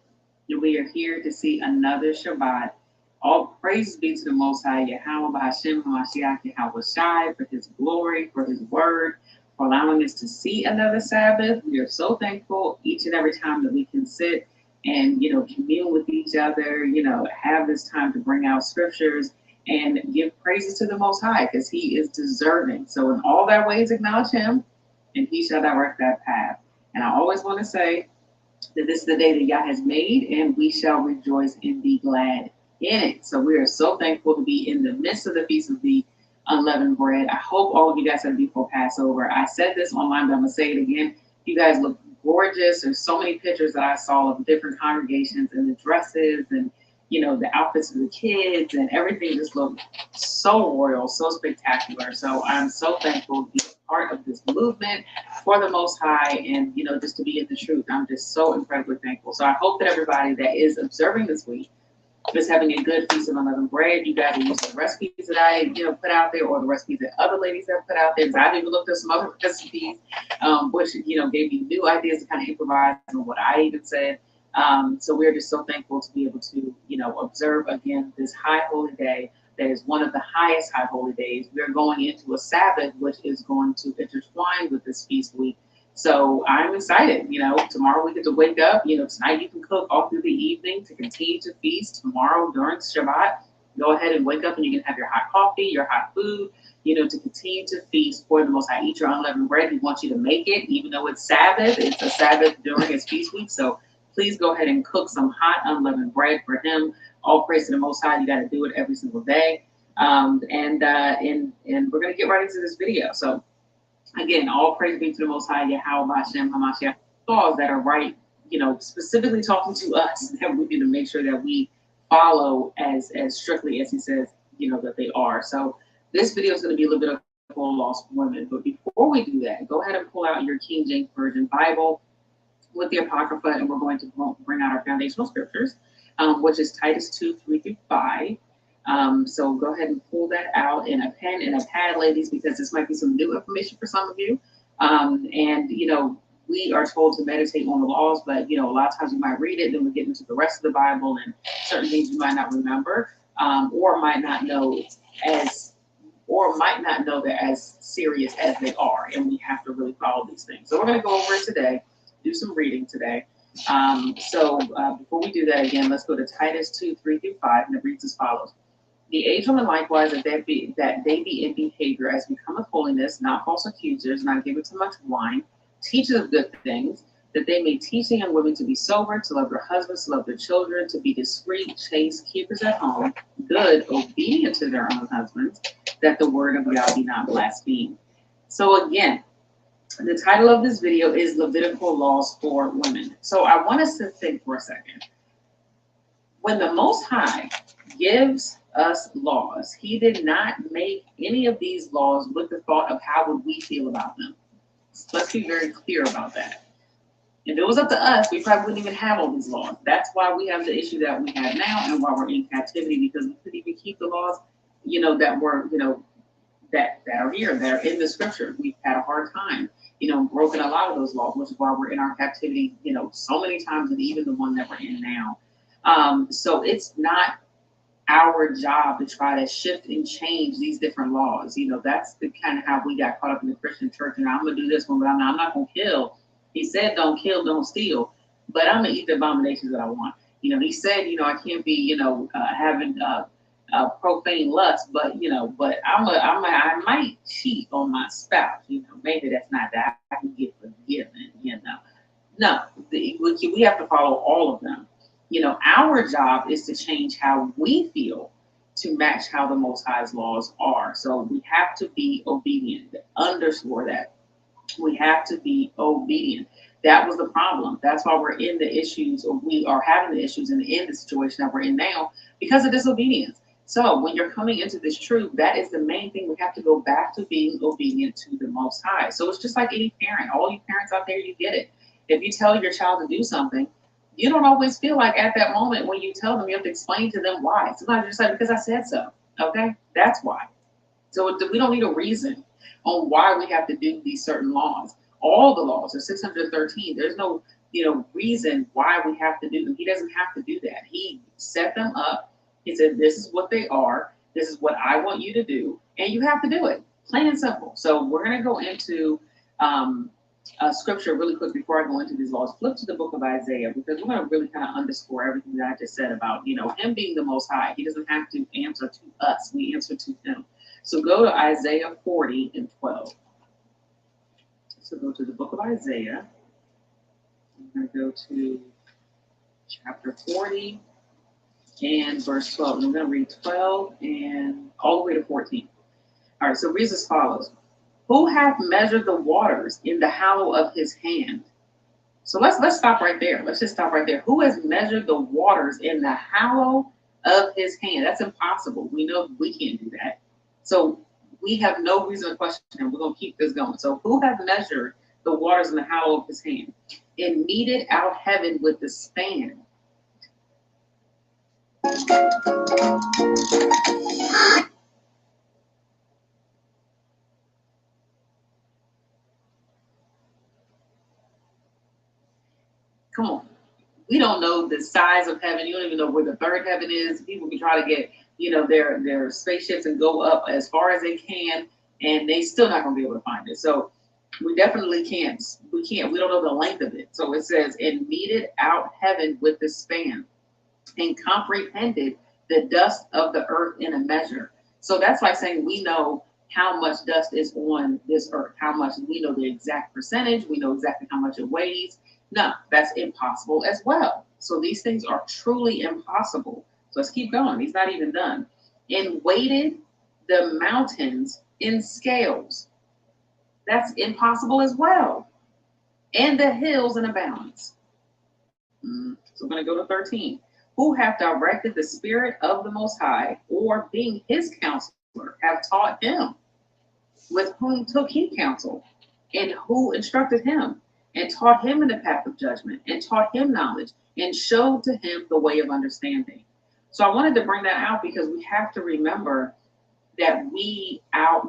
that we are here to see another Shabbat. All praise be to the Most High, Yahweh, Hashem, Hamashiach, Yahweh Shai, for his glory, for his word, for allowing us to see another Sabbath. We are so thankful each and every time that we can sit and, commune with each other, have this time to bring out scriptures and give praises to the Most High, because he is deserving. So in all thy ways acknowledge him, and he shall direct that path. And I always want to say that this is the day that Yah has made, and we shall rejoice and be glad in it. So we are so thankful to be in the midst of the Feast of the Unleavened Bread. I hope all of you guys had a beautiful Passover. I said this online, but I'm going to say it again. You guys look gorgeous. There's so many pictures that I saw of different congregations and the dresses and, the outfits of the kids, and everything just looked so royal, so spectacular. So I'm so thankful to be part of this movement for the Most High, and just to be in the truth. I'm just so incredibly thankful. So I hope that everybody that is observing this week is having a good Feast of Unleavened Bread. You guys are using the recipes that I put out there, or the recipes that other ladies have put out there, because I've even looked at some other recipes, which gave me new ideas to kind of improvise on what I even said. So we're just so thankful to be able to observe again this high holy day that is one of the highest high holy days. We're going into a Sabbath, which is going to intertwine with this feast week. So I'm excited. Tomorrow we get to wake up. Tonight you can cook all through the evening to continue to feast. Tomorrow during Shabbat, go ahead and wake up and you can have your hot coffee, your hot food, to continue to feast for the Most High. Eat your unleavened bread. We want you to make it, even though it's Sabbath. It's a Sabbath during his feast week. So please go ahead and cook some hot unleavened bread for him. All praise to the Most High. You got to do it every single day. And we're going to get right into this video. So again, all praise be to the Most High, Yahweh, Hashem, Hamashiach, laws that are right, specifically talking to us, that we need to make sure that we follow as strictly as he says, that they are. So this video is going to be a little bit of full laws for women. But before we do that, go ahead and pull out your King James Version Bible with the Apocrypha, and we're going to bring out our foundational scriptures, which is Titus 2:3-5. So go ahead and pull that out in a pen and a pad, ladies, because this might be some new information for some of you. We are told to meditate on the laws, but a lot of times you might read it, then we get into the rest of the Bible, and certain things you might not remember, or might not know they're as serious as they are, and we have to really follow these things. So we're going to go over it today, do some reading today. Before we do that, again, let's go to Titus 2:3-5, and it reads as follows. The age women likewise, that they be in behavior as becometh holiness, not false accusers, not given to much wine, teachers of good things, that they may teach the young women to be sober, to love their husbands, to love their children, to be discreet, chaste, keepers at home, good, obedient to their own husbands, that the word of God be not blasphemed. So again, the title of this video is Levitical Laws for Women. So I want us to think for a second. When the Most High gives us laws. He did not make any of these laws with the thought of how would we feel about them. So let's be very clear about that. If it was up to us, we probably wouldn't even have all these laws. That's why we have the issue that we have now and why we're in captivity, because we couldn't even keep the laws, that were, that are here, that are in the scripture. We've had a hard time, broken a lot of those laws, which is why we're in our captivity, so many times, and even the one that we're in now. So it's not our job to try to shift and change these different laws. That's the kind of how we got caught up in the Christian church. And I'm gonna do this one, but I'm not gonna kill. He said, "Don't kill, don't steal," but I'm gonna eat the abominations that I want. He said, I can't be, having profane lust, but I might cheat on my spouse. Maybe that's not that I can get forgiven. No, we have to follow all of them. Our job is to change how we feel to match how the Most High's laws are. So we have to be obedient. Underscore that. We have to be obedient. That was the problem. That's why we're in the issues, or we are having the issues in the situation that we're in now, because of disobedience. So when you're coming into this truth, that is the main thing. We have to go back to being obedient to the Most High. So it's just like any parent. All you parents out there, you get it. If you tell your child to do something, you don't always feel like at that moment when you tell them, you have to explain to them why. Sometimes you're just like, because I said so. Okay, that's why. So we don't need a reason on why we have to do these certain laws. All the laws are 613. There's no, reason why we have to do them. He doesn't have to do that. He set them up. He said, this is what they are. This is what I want you to do. And you have to do it. Plain and simple. So we're going to go into scripture really quick before I go into these laws. Flip to the book of Isaiah, because we're going to really kind of underscore everything that I just said about, him being the Most High. He doesn't have to answer to us. We answer to him. So go to Isaiah 40 and 12. So go to the book of Isaiah. I'm going to go to chapter 40 and verse 12. And I'm going to read 12 and all the way to 14. All right, so it reads as follows. Who hath measured the waters in the hollow of his hand? So let's stop right there. Let's just stop right there. Who has measured the waters in the hollow of his hand? That's impossible. We know we can't do that. So we have no reason to question him. We're going to keep this going. So who hath measured the waters in the hollow of his hand and meted out heaven with the span? Come on. We don't know the size of heaven. You don't even know where the third heaven is. People can try to get, their spaceships and go up as far as they can, and they still not going to be able to find it. So we definitely can't. We don't know the length of it. So it says, and meted out heaven with the span, and comprehended the dust of the earth in a measure. So that's like saying we know how much dust is on this earth, how much, we know the exact percentage, we know exactly how much it weighs. No, that's impossible as well. So these things are truly impossible. So let's keep going. He's not even done. And weighted the mountains in scales. That's impossible as well. And the hills in a balance. So I'm going to go to 13. Who have directed the Spirit of the Most High, or being his counselor, have taught him? With whom took he counsel? And who instructed him? And taught him in the path of judgment, and taught him knowledge, and showed to him the way of understanding. So I wanted to bring that out because we have to remember that we are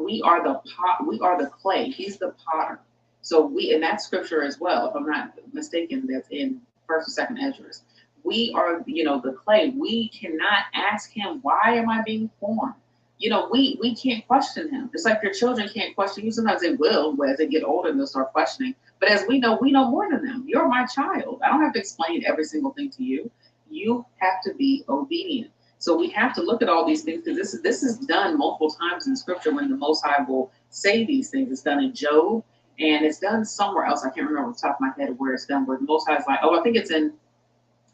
the pot, we are the clay. He's the potter. So in that scripture as well, if I'm not mistaken, that's in 1st or 2nd Esdras. We are, the clay. We cannot ask him, why am I being formed? We can't question him. It's like your children can't question you. Sometimes they will, but as they get older, they'll start questioning. But as we know more than them. You're my child. I don't have to explain every single thing to you. You have to be obedient. So we have to look at all these things, because this is done multiple times in scripture when the Most High will say these things. It's done in Job, and it's done somewhere else. I can't remember off the top of my head where it's done, where the Most High is like, I think it's in,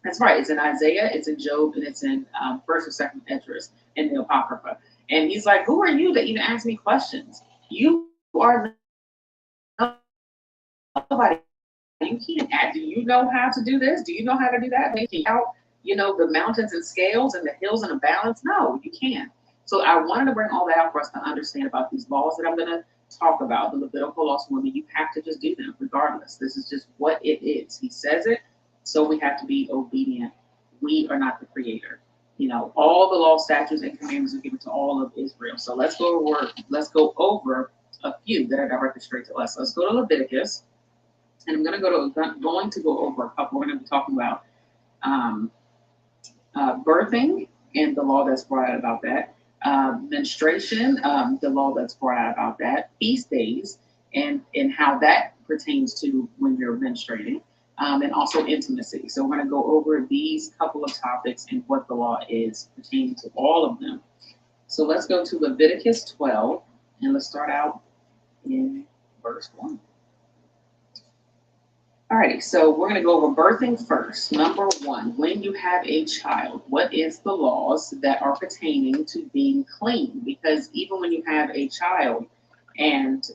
that's right, it's in Isaiah, it's in Job, and it's in 1st or 2nd Esdras in the Apocrypha. And he's like, who are you to even ask me questions? You are nobody. You can't ask. Do you know how to do this? Do you know how to do that? Make it out. the mountains and scales and the hills in a balance? No, you can't. So I wanted to bring all that out for us to understand about these laws that I'm going to talk about. The Levitical laws, women, you have to just do them regardless. This is just what it is. He says it, so we have to be obedient. We are not the creator. All the law, statutes, and commandments are given to all of Israel. So let's go over a few that are directed straight to us. Let's go to Leviticus, and I'm going to go over a couple. We're going to be talking about birthing and the law that's brought out about that, menstruation, the law that's brought out about that, feast days, and how that pertains to when you're menstruating, and also intimacy. So we're going to go over these couple of topics and what the law is pertaining to all of them. So let's go to Leviticus 12, and let's start out in verse 1. Alrighty, so we're going to go over birthing first. Number 1, when you have a child, what is the laws that are pertaining to being clean? Because even when you have a child, and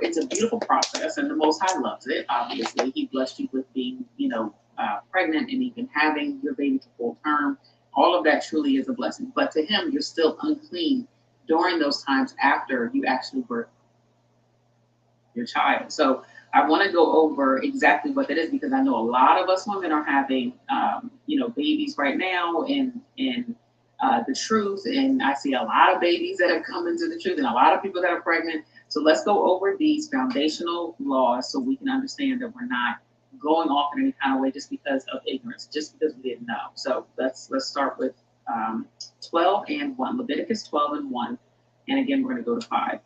it's a beautiful process, and the Most High loves it. Obviously, He blessed you with being, pregnant and even having your baby to full term. All of that truly is a blessing. But to Him, you're still unclean during those times after you actually birth your child. So I want to go over exactly what that is, because I know a lot of us women are having, babies right now in the truth. And I see a lot of babies that have come into the truth and a lot of people that are pregnant. So let's go over these foundational laws so we can understand that we're not going off in any kind of way just because of ignorance, just because we didn't know. So let's start with 12 and 1, Leviticus 12 and 1. And again, we're going to go to 5.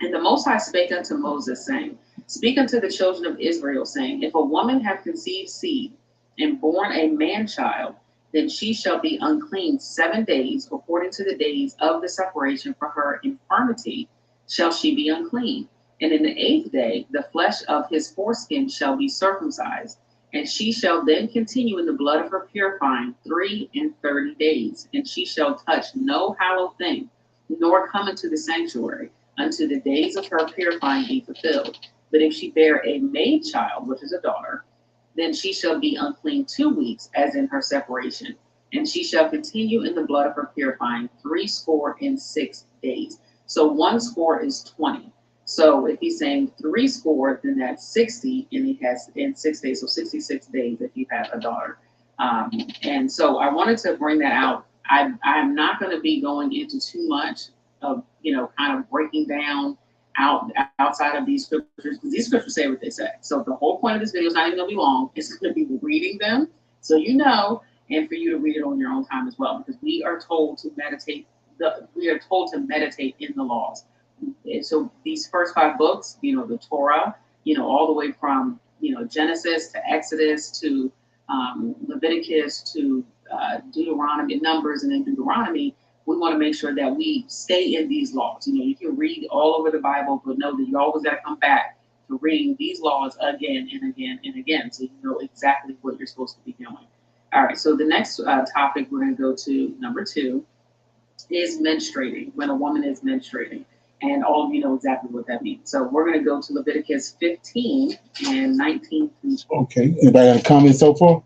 And the Most High spake unto Moses, saying, Speak unto the children of Israel, saying, If a woman have conceived seed and born a man-child, then she shall be unclean 7 days, according to the days of the separation for her infirmity shall she be unclean. And in the 8th day, the flesh of his foreskin shall be circumcised, and she shall then continue in the blood of her purifying 3 and 30 days. And she shall touch no hallowed thing, nor come into the sanctuary, until the days of her purifying be fulfilled. But if she bear a maid child, which is a daughter, then she shall be unclean 2 weeks, as in her separation. And she shall continue in the blood of her purifying 66 days. So 1 is 20. So if he's saying 60, then that's 60, and he has in 6 days, so 66 days if you have a daughter. And so I wanted to bring that out. I'm not going to be going into too much of, kind of breaking down outside of these scriptures, because these scriptures say what they say. So the whole point of this video is not even going to be long. It's going to be reading them, so and for you to read it on your own time as well, because we are told to meditate. We are told to meditate in the laws. And so these first 5 books, the Torah, all the way from Genesis to Exodus to Leviticus to Deuteronomy, Numbers, and then Deuteronomy. We want to make sure that we stay in these laws. You can read all over the Bible, but know that you always got to come back to reading these laws again and again and again, so you know exactly what you're supposed to be doing. All right, so the next topic we're going to go to, number 2, is menstruating, when a woman is menstruating. And all of you know exactly what that means. So we're going to go to Leviticus 15 and 19 through 20. Okay, anybody got a comment so far?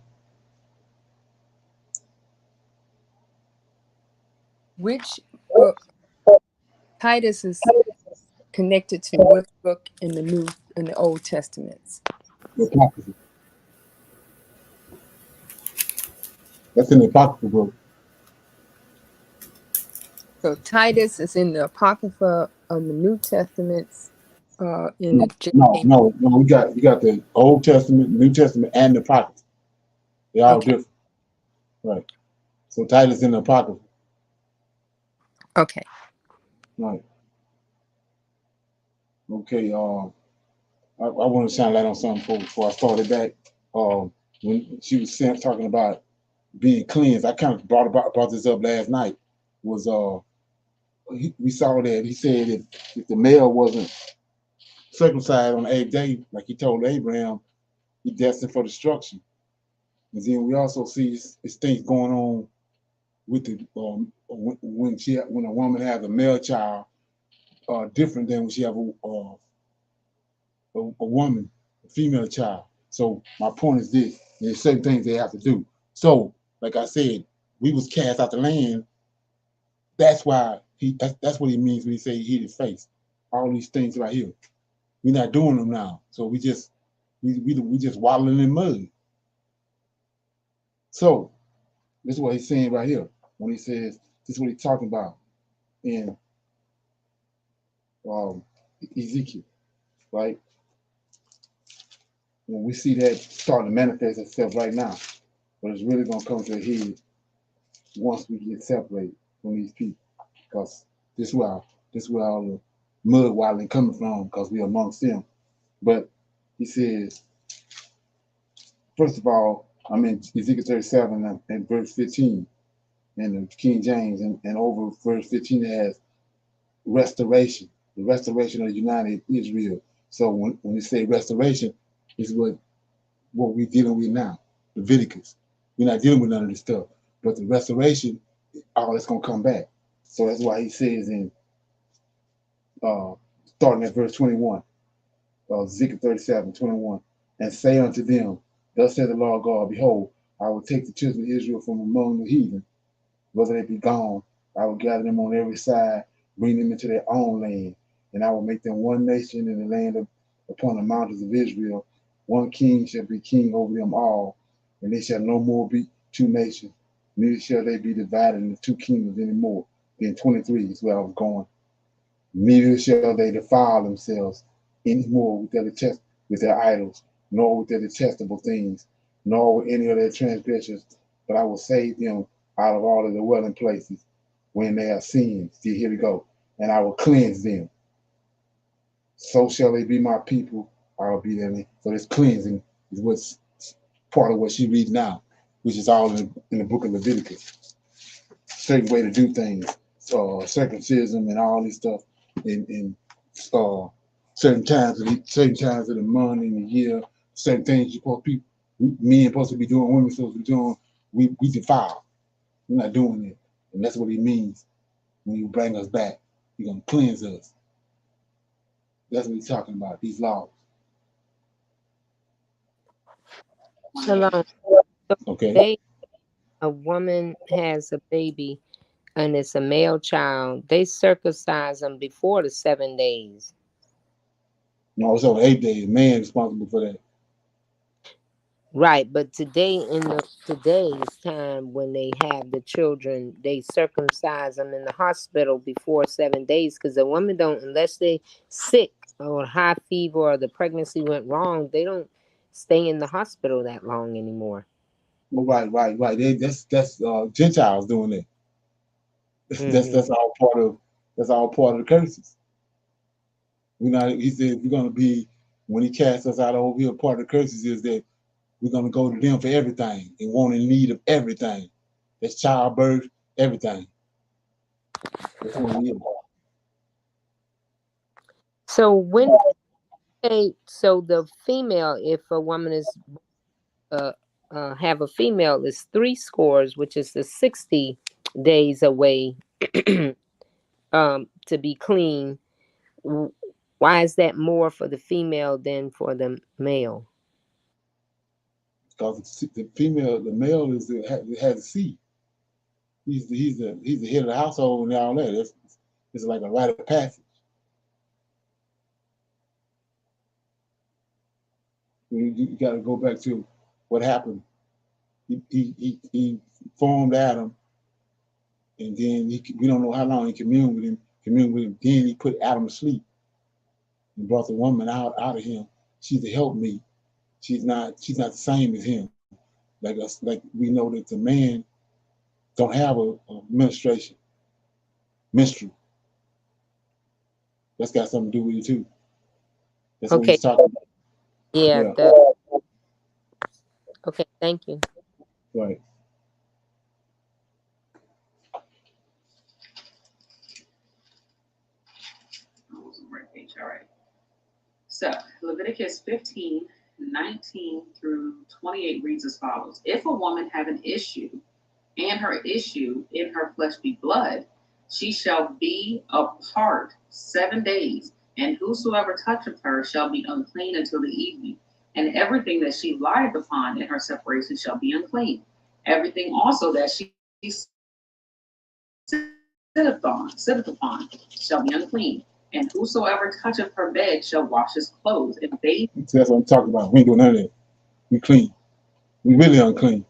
Which book? Titus is connected to what book in the Old Testaments? The Apocrypha. That's in the Apocrypha book. So Titus is in the Apocrypha of the New Testaments. In the No. You got the Old Testament, New Testament, and the Apocrypha. They're all different, right? So Titus in the Apocrypha. Okay. Right. Okay. I want to shine light on something before I started back. When she was talking about being cleansed, I kind of brought this up last night. Was we saw that he said if the male wasn't circumcised on the 8th day, like he told Abraham, he destined for destruction. And then we also see it's things going on with the when a woman has a male child, different than when she have a woman, a female child. So my point is this: There's certain things they have to do. So, like I said, we was cast out the land. That's why that's what he means when he say he hid his face. All these things right here. We're not doing them now. So we just waddling in mud. So this is what he's saying right here when he says this is what he's talking about in Ezekiel, right? When we see that starting to manifest itself right now, but it's really gonna come to a head once we get separated from these people, because this is where all the mud waddling coming from, because we're amongst them. But he says, first of all, I'm in Ezekiel 37 and verse 15 in the King James, and over verse 15 it has restoration, the restoration of the United Israel. So when we say restoration, is what we're dealing with now, Leviticus. We're not dealing with none of this stuff, but the restoration, all that's gonna come back. So that's why he says in starting at verse 21, Ezekiel 37:21, and say unto them, thus saith the Lord God, behold, I will take the children of Israel from among the heathen, whether they be gone, I will gather them on every side, bring them into their own land, and I will make them one nation in the land upon the mountains of Israel. One king shall be king over them all, and they shall no more be two nations, neither shall they be divided into two kingdoms anymore. Then 23 is where I was going. Neither shall they defile themselves any more with their idols, nor with their detestable things, nor with any of their transgressions, but I will save them out of all of the dwelling places when they have sinned. See, here we go. And I will cleanse them. So shall they be my people, I will be their name. So this cleansing is what's part of what she reads now, which is all in the book of Leviticus. Certain way to do things, circumcision and all this stuff in certain times of the month in the year, certain things you're supposed to be, men supposed to be doing, women supposed to be doing, we defile. We're not doing it. And that's what he means when you bring us back. You're gonna cleanse us. That's what he's talking about, these laws. Shalom. So Okay. they a woman has a baby and it's a male child, they circumcise them before the 7 days. No, it's on 8 days. Man responsible for that. Right, but today today's time when they have the children, they circumcise them in the hospital before 7 days, because the woman don't, unless they sick or high fever or the pregnancy went wrong, they don't stay in the hospital that long anymore. Well, right. That's Gentiles doing that. Mm-hmm. That's all part of the curses. He said we're gonna be, when he cast us out over here, part of the curses is that we're gonna go to them for everything and want in need of everything. That's childbirth, everything. That's what we is. So when so the female, if a woman is have a female, is 3 scores, which is the 60 days away to be clean. Why is that more for the female than for the male? Because the male has a seed. He's the head of the household and all that. It's like a rite of passage. You got to go back to what happened. He formed Adam, and then we don't know how long he communed with him. Then he put Adam to sleep and brought the woman out of him. She's a helpmate. She's not the same as him. Like us, like we know that the man don't have a menstrual. That's got something to do with it too. That's what Okay. he's talking about. Yeah. Yeah. Okay. Thank you. Right. All right. So Leviticus 15:19 through 28 reads as follows. If a woman have an issue, and her issue in her flesh be blood, she shall be apart 7 days, and whosoever toucheth her shall be unclean until the evening. And everything that she lieth upon in her separation shall be unclean. Everything also that she sitteth upon shall be unclean. And whosoever toucheth her bed shall wash his clothes and bathe So that's what I'm talking about. We ain't doing none of that. We clean. We really unclean.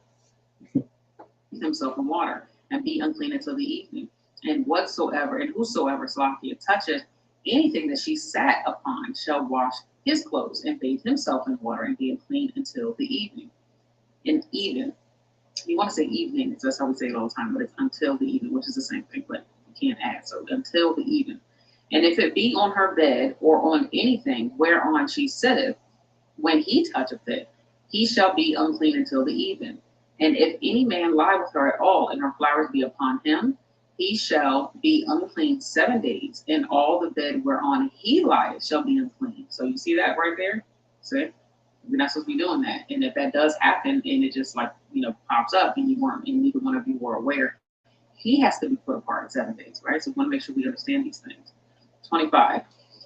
himself in water, and be unclean until the evening. And whosoever Slakia toucheth anything that she sat upon shall wash his clothes and bathe himself in water and be unclean until the evening. And even, you want to say evening, that's how we say it all the time, but it's until the evening, which is the same thing, but you can't add. So until the evening. And if it be on her bed or on anything whereon she sitteth, when he toucheth it, he shall be unclean until the evening. And if any man lie with her at all, and her flowers be upon him, he shall be unclean 7 days, and all the bed whereon he lieth shall be unclean. So you see that right there? See? We're not supposed to be doing that. And if that does happen and it just pops up and neither one of you were aware, he has to be put apart in 7 days, right? So we want to make sure we understand these things. 25.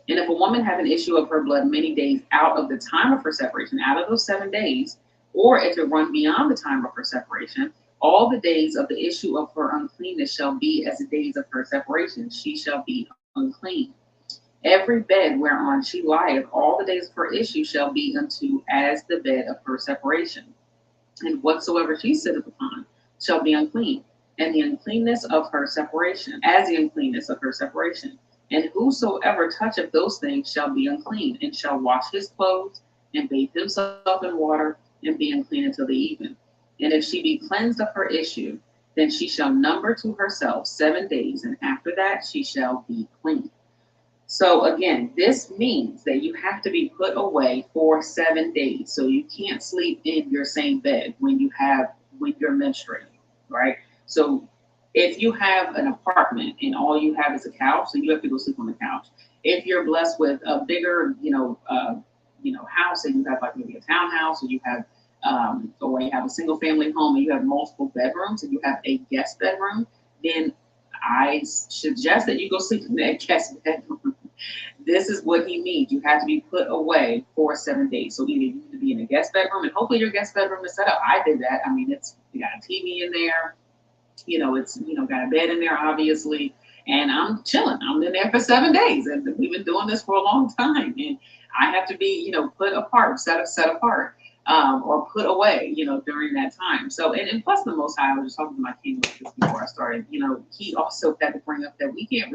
And if a woman have an issue of her blood many days out of the time of her separation, out of those 7 days, or if it run beyond the time of her separation, all the days of the issue of her uncleanness shall be as the days of her separation. She shall be unclean. Every bed whereon she lieth, all the days of her issue shall be unto as the bed of her separation. And whatsoever she sitteth upon shall be unclean, and the uncleanness of her separation, as the uncleanness of her separation. And whosoever toucheth those things shall be unclean, and shall wash his clothes, and bathe himself in water, and be unclean until the even. And if she be cleansed of her issue, then she shall number to herself 7 days, and after that she shall be clean. So again, this means that you have to be put away for 7 days. So you can't sleep in your same bed when you're menstruating, right? So if you have an apartment and all you have is a couch, so you have to go sleep on the couch. If you're blessed with a bigger, house, and you have like maybe a townhouse, or you have, or you have a single family home and you have multiple bedrooms, and you have a guest bedroom, then I suggest that you go sleep in that guest bedroom. This is what he means. You have to be put away for 7 days. So either you need to be in a guest bedroom, and hopefully your guest bedroom is set up. I did that. I mean, you got a TV in there. It's got a bed in there, obviously. And I'm chilling. I'm in there for 7 days, and we've been doing this for a long time. And I have to be, put apart, set apart, or put away, during that time. So, and plus the Most High, I was just talking to my king about this before I started. He also had to bring up that we can't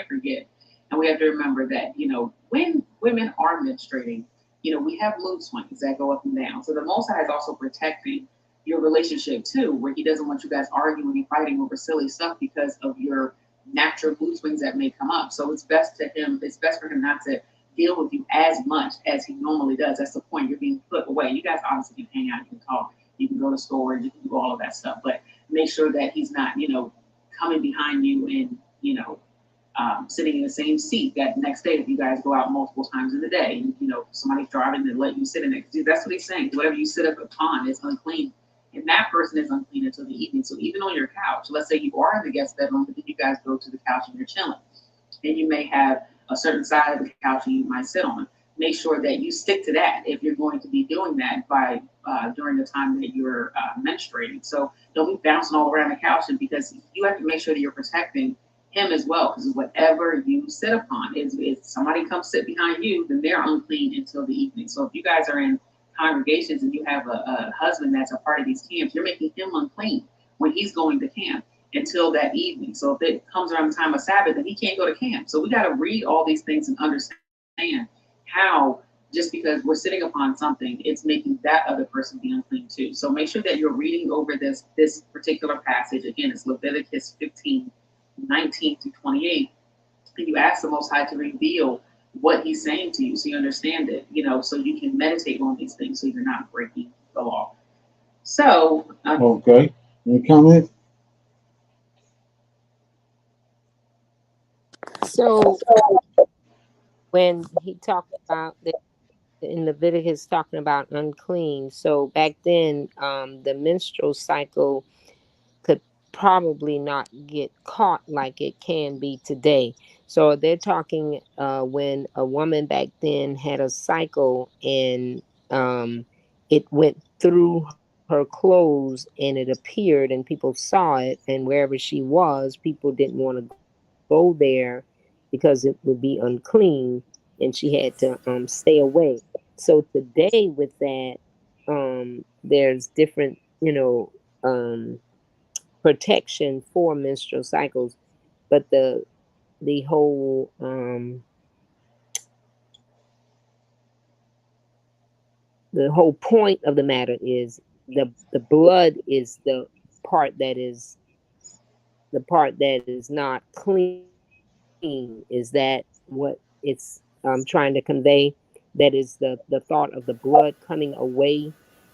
forget, and we have to remember that, when women are menstruating, we have mood swings that go up and down. So the Most High is also protecting your relationship too, where he doesn't want you guys arguing and fighting over silly stuff because of your natural mood swings that may come up. So it's best for him not to deal with you as much as he normally does. That's the point. You're being put away. You guys obviously can hang out, you can talk, you can go to the store, you can do all of that stuff, but make sure that he's not, coming behind you and, sitting in the same seat that next day if you guys go out multiple times in the day. Somebody's driving to let you sit in it. That's what he's saying. Whatever you sit up upon is unclean. And that person is unclean until the evening. So even on your couch, let's say you are in the guest bedroom, but then you guys go to the couch and you're chilling. And you may have a certain side of the couch you might sit on. Make sure that you stick to that if you're going to be doing that during the time that you're menstruating. So don't be bouncing all around the couch, and because you have to make sure that you're protecting him as well, because whatever you sit upon, if somebody comes sit behind you, then they're unclean until the evening. So if you guys are in congregations and you have a husband that's a part of these camps, you're making him unclean when he's going to camp until that evening. So if it comes around the time of Sabbath, then he can't go to camp. So we got to read all these things and understand how just because we're sitting upon something, it's making that other person be unclean too. So make sure that you're reading over this particular passage. Again, it's Leviticus 15:19-28, and you ask the Most High to reveal what he's saying to you so you understand it, so you can meditate on these things so you're not breaking the law. So okay, any comments? So when he talked about the in Leviticus talking about unclean, so back then the menstrual cycle could probably not get caught like it can be today. So they're talking when a woman back then had a cycle, and it went through her clothes and it appeared and people saw it, and wherever she was, people didn't want to go there because it would be unclean, and she had to stay away. So today with that, there's different, protection for menstrual cycles, but the whole point of the matter is the blood is the part that is not clean. Is that what it's trying to convey? That is the thought of the blood coming away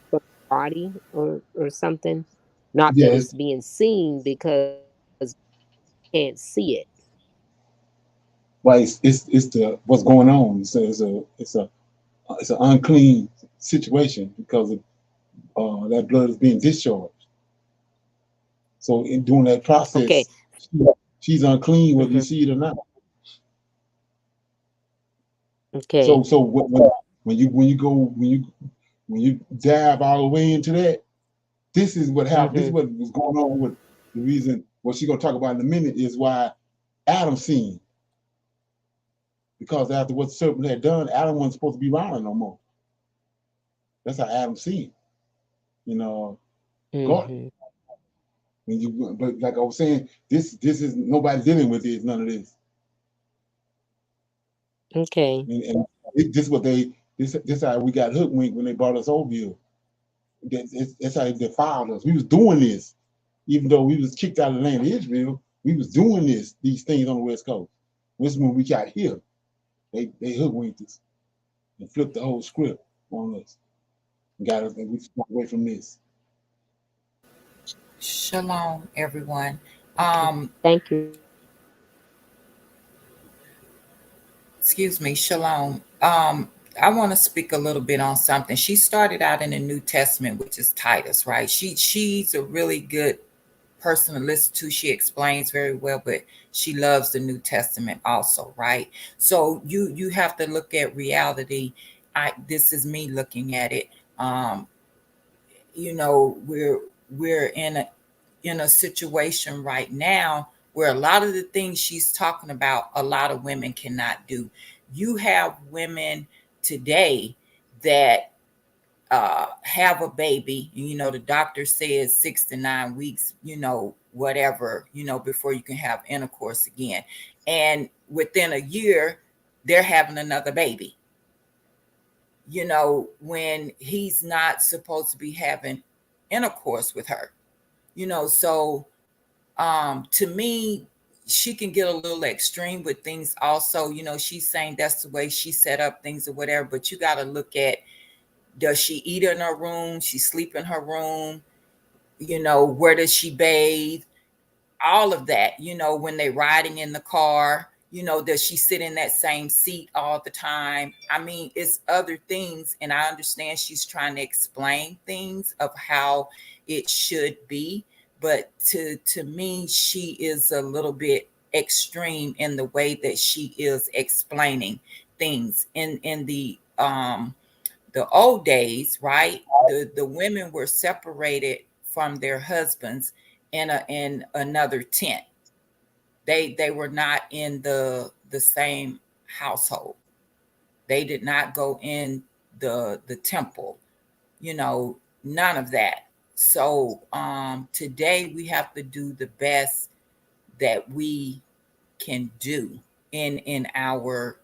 from the body, or something. Not that it's Yes. being seen because can't see it. Well, it's the what's going on. It's an unclean situation because that blood is being discharged. So in doing that Okay. process, she's unclean whether you Mm-hmm. see it or not. Okay. So when you dive all the way into that, this is what happened. This is Mm-hmm. what was going on with the reason. What she's gonna talk about in a minute is why Adam sinned, because after what the serpent had done, Adam wasn't supposed to be around her no more. That's how Adam sinned. You know, God. Mm-hmm. But like I was saying, this is nobody dealing with this. None of this. Okay. And this what this how we got hoodwinked when they brought us over here. That's how they defiled us. We was doing this, even though we was kicked out of the land of Israel. We was doing these things on the West Coast. This is when we got here. They hoodwinked us and flipped the whole script on us and got us, and we got away from this. Shalom, everyone. Okay. Um, Thank you. excuse me, Shalom. I want to speak a little bit on something. She started out in the New Testament, which is Titus, right? She's a really good person to listen to. She explains very well, but she loves the New Testament also, right? So you have to look at reality. This is me looking at it. Um, we're in a situation right now where a lot of the things she's talking about, a lot of women cannot do. You have women today that have a baby, and the doctor says 6 to 9 weeks, whatever, before you can have intercourse again. And within a year, they're having another baby, when he's not supposed to be having intercourse with her. So to me, she can get a little extreme with things also. She's saying that's the way she set up things or whatever, but you got to look at, does she eat in her room? She sleep in her room? Where does she bathe? All of that, when they riding in the car, does she sit in that same seat all the time? I mean, it's other things, and I understand she's trying to explain things of how it should be, but to me, she is a little bit extreme in the way that she is explaining things. In the old days, right? The women were separated from their husbands in another tent. They were not in the same household. They did not go in the temple. None of that. So today we have to do the best that we can do in our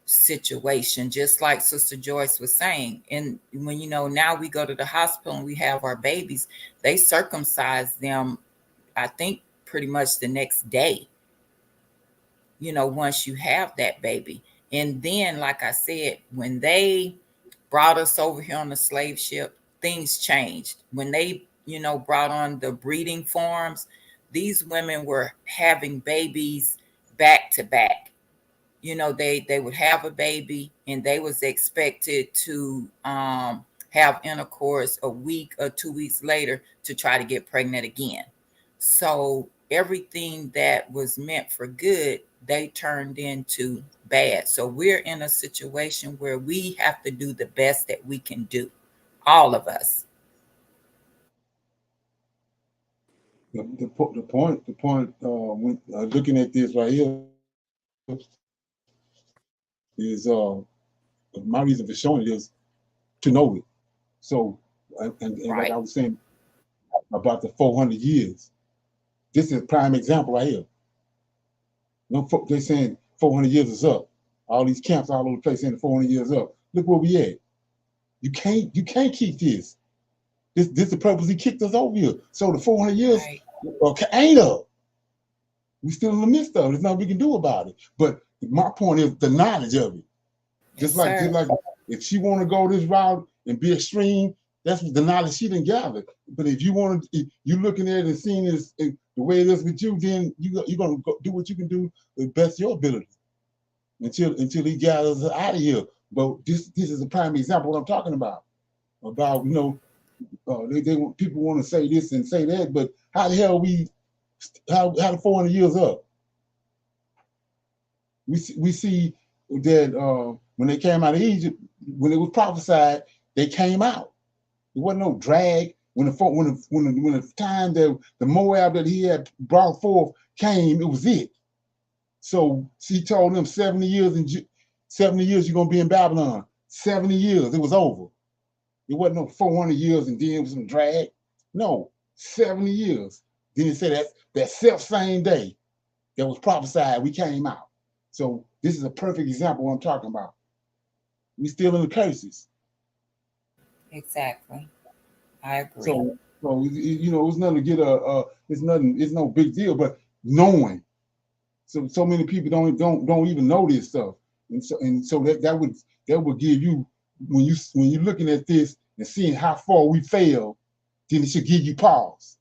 situation, just like Sister Joyce was saying. And when now we go to the hospital and we have our babies, they circumcise them, I think, pretty much the next day, once you have that baby. And then, like I said, when they brought us over here on the slave ship, things changed. When they, brought on the breeding farms, these women were having babies back to back. They would have a baby and they was expected to have intercourse a week or 2 weeks later to try to get pregnant again. So everything that was meant for good they turned into bad. So we're in a situation where we have to do the best that we can do, all of us. The point, when looking at this right here is my reason for showing it is to know it. So, and like I was saying about the 400 years, this is a prime example right here. No, they're saying 400 years is up. All these camps all over the place saying 400 years up. Look where we at. You can't keep this. This the purpose he kicked us over here. So the 400 years ain't up. We still in the midst of it. There's nothing we can do about it. But my point is the knowledge of it. Just like if she want to go this route and be extreme, that's the knowledge she didn't gather. But if you want to, you looking at it and seeing this the way it is with you, then you're gonna do what you can do the best of your ability until he gathers out of here. But this is a prime example of what I'm talking about. About people want to say this and say that, but how the hell how the 400 years up? We see that when they came out of Egypt, when it was prophesied, they came out. There wasn't no drag. When the time that the Moab that he had brought forth came, it was it. So he told them 70 years you're gonna be in Babylon. 70 years, it was over. It wasn't no 400 years and then it was some drag. No, 70 years. Then he said that self same day that was prophesied, we came out. So this is a perfect example of what I'm talking about. We still in the curses. Exactly. I agree. So it's nothing to get it's no big deal, but knowing. So many people don't even know this stuff. And so that would give you when you're looking at this and seeing how far we failed, then it should give you pause.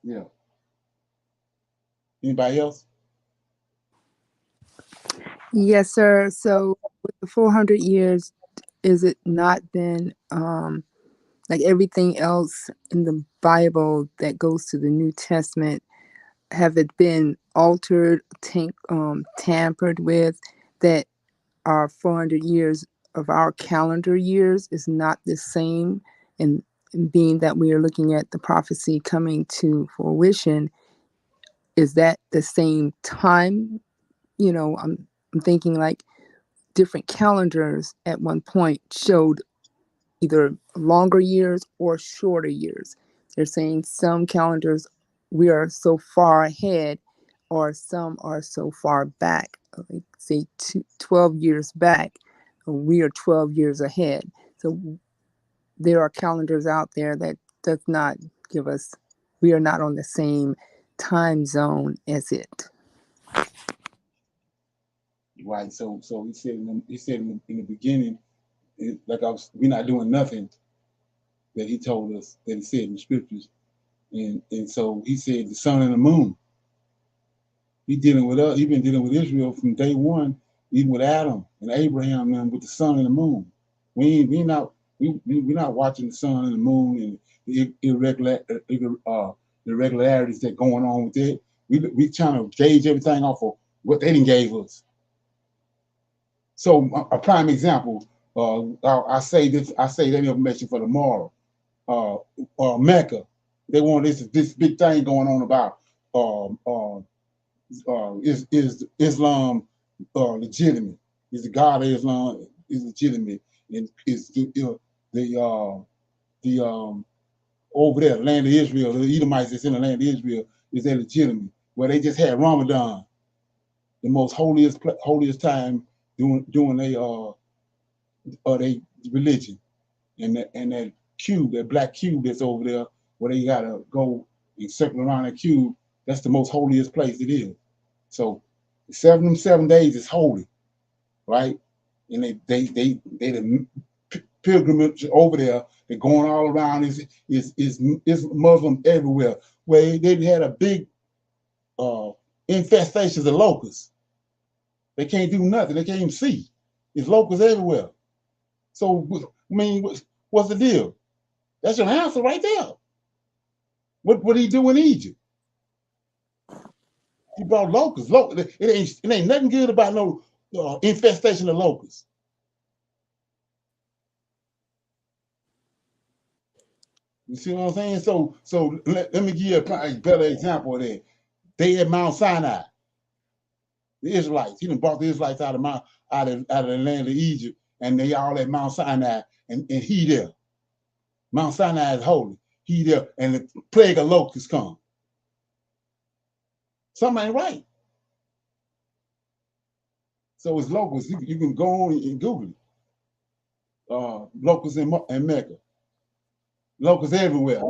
Yeah. Anybody else? Yes, sir. So with the 400 years, is it not then like everything else in the Bible that goes to the New Testament? Have it been altered, tampered with, that our 400 years of our calendar years is not the same? And being that we are looking at the prophecy coming to fruition, is that the same time? I'm thinking like different calendars at one point showed either longer years or shorter years. They're saying some calendars we are so far ahead, or some are so far back, like say 12 years back, we are 12 years ahead. So there are calendars out there that does not give us, we are not on the same time zone as it. Right. So he said in the beginning, we're not doing nothing that he told us, that he said in the scriptures. And so he said the sun and the moon. He's been dealing with Israel from day one, even with Adam and Abraham and with the sun and the moon. We're not watching the sun and the moon and the irregularities that going on with it. We trying to gauge everything off of what they didn't gave us. So a prime example, I say that information for tomorrow. Mecca, they want this big thing going on about is Islam legitimate? Is the God of Islam is legitimate? And is the over there, land of Israel, the Edomites that's in the land of Israel, is that legitimate? Well, they just had Ramadan, the most holiest time doing they religion, and that cube, that black cube that's over there, where they gotta go and circle around that cube. That's the most holiest place it is. So 7 days is holy, right? And they the pilgrimage over there. They're going all around. Is Muslim everywhere. Where they had a big infestations of locusts. They can't do nothing. They can't even see. There's locusts everywhere. So I mean, what's the deal? That's your answer right there. What did he do in Egypt? He brought locusts. It ain't nothing good about no infestation of locusts. You see what I'm saying? So let me give you a better example of that. They at Mount Sinai, the Israelites. He done brought the Israelites out of the land of Egypt, and they all at Mount Sinai, and he there. Mount Sinai is holy. He there, and the plague of locusts come. Something ain't right. So it's locusts. You can go on and Google it. Locusts in Mecca. Locusts everywhere.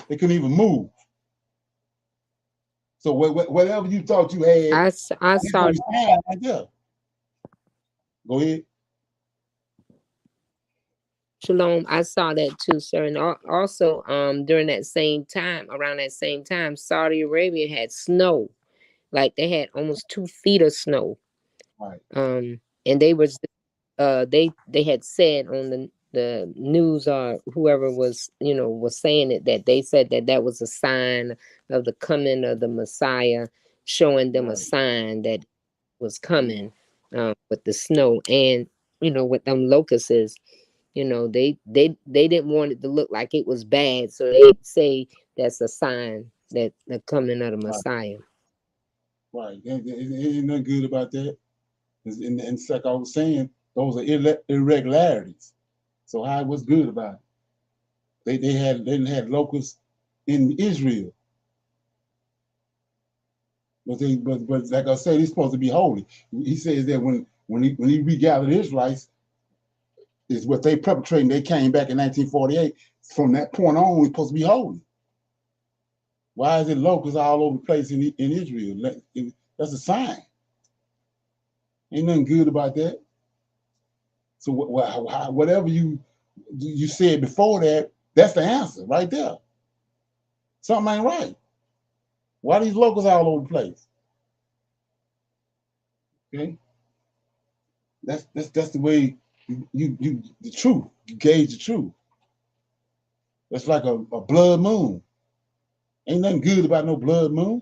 They couldn't even move. So whatever you thought you had, I saw it right there. Go ahead. Shalom, I saw that too, sir. And also, during that same time, around that same time, Saudi Arabia had snow. Like they had almost 2 feet of snow. Right. And they was they had said on the news, or whoever was, was saying it, that they said that was a sign of the coming of the Messiah, showing them a sign that was coming with the snow. And with them locusts, they didn't want it to look like it was bad, so they say that's a sign that the coming of the Messiah. Right. Ain't nothing good about that. And it's like I was saying, those are irregularities. So what's good about it? They had locusts in Israel. But like I said, he's supposed to be holy. He says that when he regathered the Israelites, is what they perpetrated. They came back in 1948. From that point on, we're supposed to be holy. Why is it locusts all over the place in Israel? That's a sign. Ain't nothing good about that. So whatever you said before that, that's the answer right there. Something ain't right. Why these locusts all over the place? Okay, that's the way you the truth. You gauge the truth. That's like a blood moon. Ain't nothing good about no blood moon.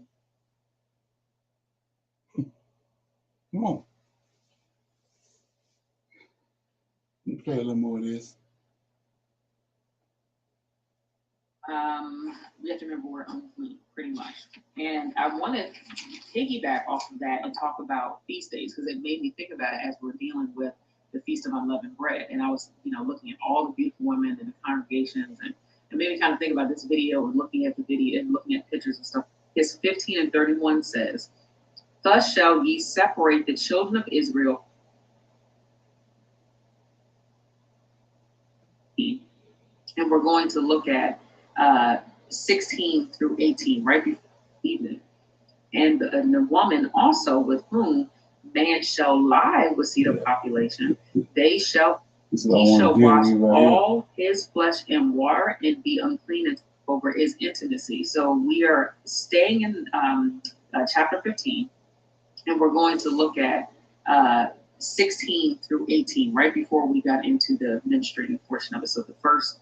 Come on. Let me play a little more of this. We have to remember we're unclean, pretty much. And I want to piggyback off of that and talk about feast days, because it made me think about it as we're dealing with the Feast of Unleavened Bread. And I was, looking at all the beautiful women and the congregations, and made me kind of think about this video and looking at the video and looking at pictures and stuff. His 15 and 31 says, "Thus shall ye separate the children of Israel." And we're going to look at 16 through 18, right before evening. And the woman also with whom man shall lie with seed of population, he shall wash all his flesh in water and be unclean over his intimacy. So we are staying in chapter 15, and we're going to look at 16 through 18, right before we got into the menstruating portion of it. So the first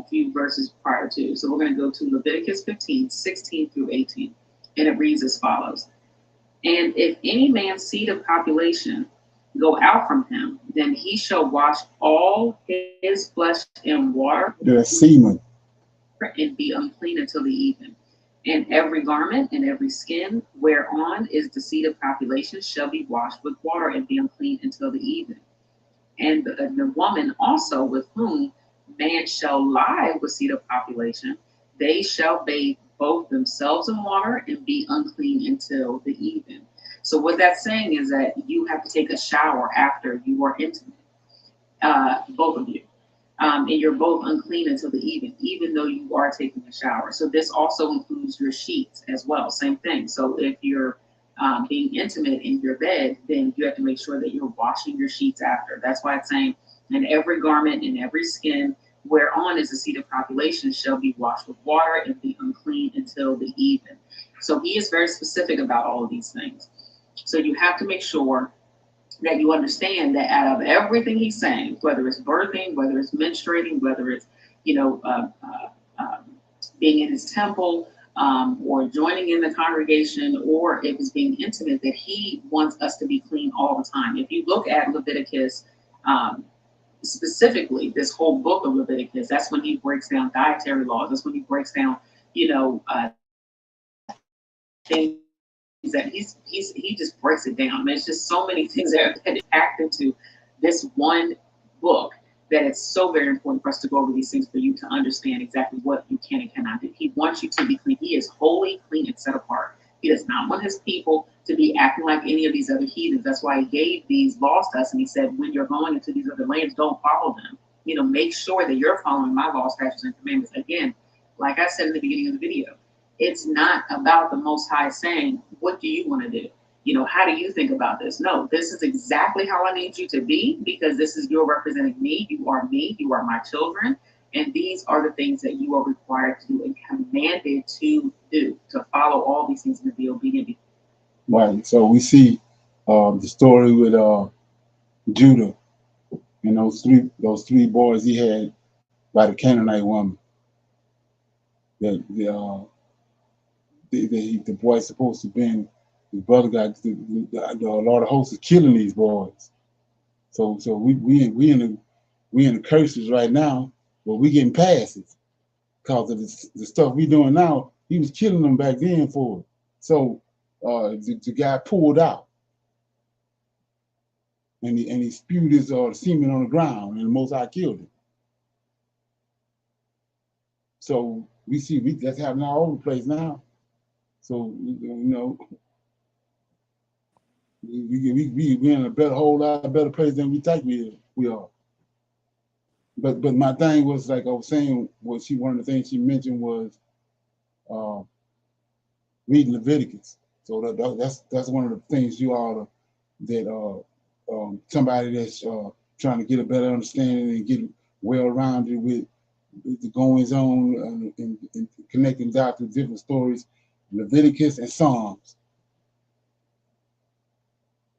few verses prior to. So we're going to go to Leviticus 15, 16 through 18. And it reads as follows. "And if any man's seed of population go out from him, then he shall wash all his flesh in water semen, and be unclean until the evening. And every garment and every skin whereon is the seed of population shall be washed with water and be unclean until the evening. And the woman also with whom man shall lie with seed of population, they shall bathe both themselves in water and be unclean until the evening." So what that's saying is that you have to take a shower after you are intimate, both of you. And you're both unclean until the evening, even though you are taking a shower. So this also includes your sheets as well, same thing. So if you're being intimate in your bed, then you have to make sure that you're washing your sheets after. That's why it's saying, "And every garment and every skin whereon is the seed of population shall be washed with water and be unclean until the evening." So he is very specific about all of these things. So you have to make sure that you understand that out of everything he's saying, whether it's birthing, whether it's menstruating, whether it's, being in his temple, or joining in the congregation, or if it's being intimate, that he wants us to be clean all the time. If you look at Leviticus, specifically this whole book of Leviticus, that's when he breaks down dietary laws. That's when he breaks down, things that he just breaks it down. There's just so many things that are packed into this one book that it's so very important for us to go over these things for you to understand exactly what you can and cannot do. He wants you to be clean. He is holy, clean, and set apart. He does not want his people to be acting like any of these other heathens. That's why he gave these laws to us, and he said, when you're going into these other lands, don't follow them. Make sure that you're following my laws, statutes, and commandments. Again, like I said in the beginning of the video, it's not about the Most High saying, what do you want to do? How do you think about this? No, this is exactly how I need you to be, because this is, you're representing me, you are my children, and these are the things that you are required to do and commanded to do, to follow all these things and to be obedient. Right. So we see the story with Judah and those three boys he had by the Canaanite woman. That the boy's supposed to be, his brother got the Lord of Hosts is killing these boys. So we in the curses right now, but we getting past it because of the stuff we doing now. He was killing them back then for it. So the guy pulled out and he spewed his semen on the ground, and the Most High killed him. So we see that's happening all over the place now. So we in a whole lot better place than we think we are. But my thing was, like I was saying, one of the things she mentioned was reading Leviticus. So that's one of the things you ought to, somebody that's trying to get a better understanding and get well-rounded with the goings on and connecting dots with different stories, Leviticus and Psalms.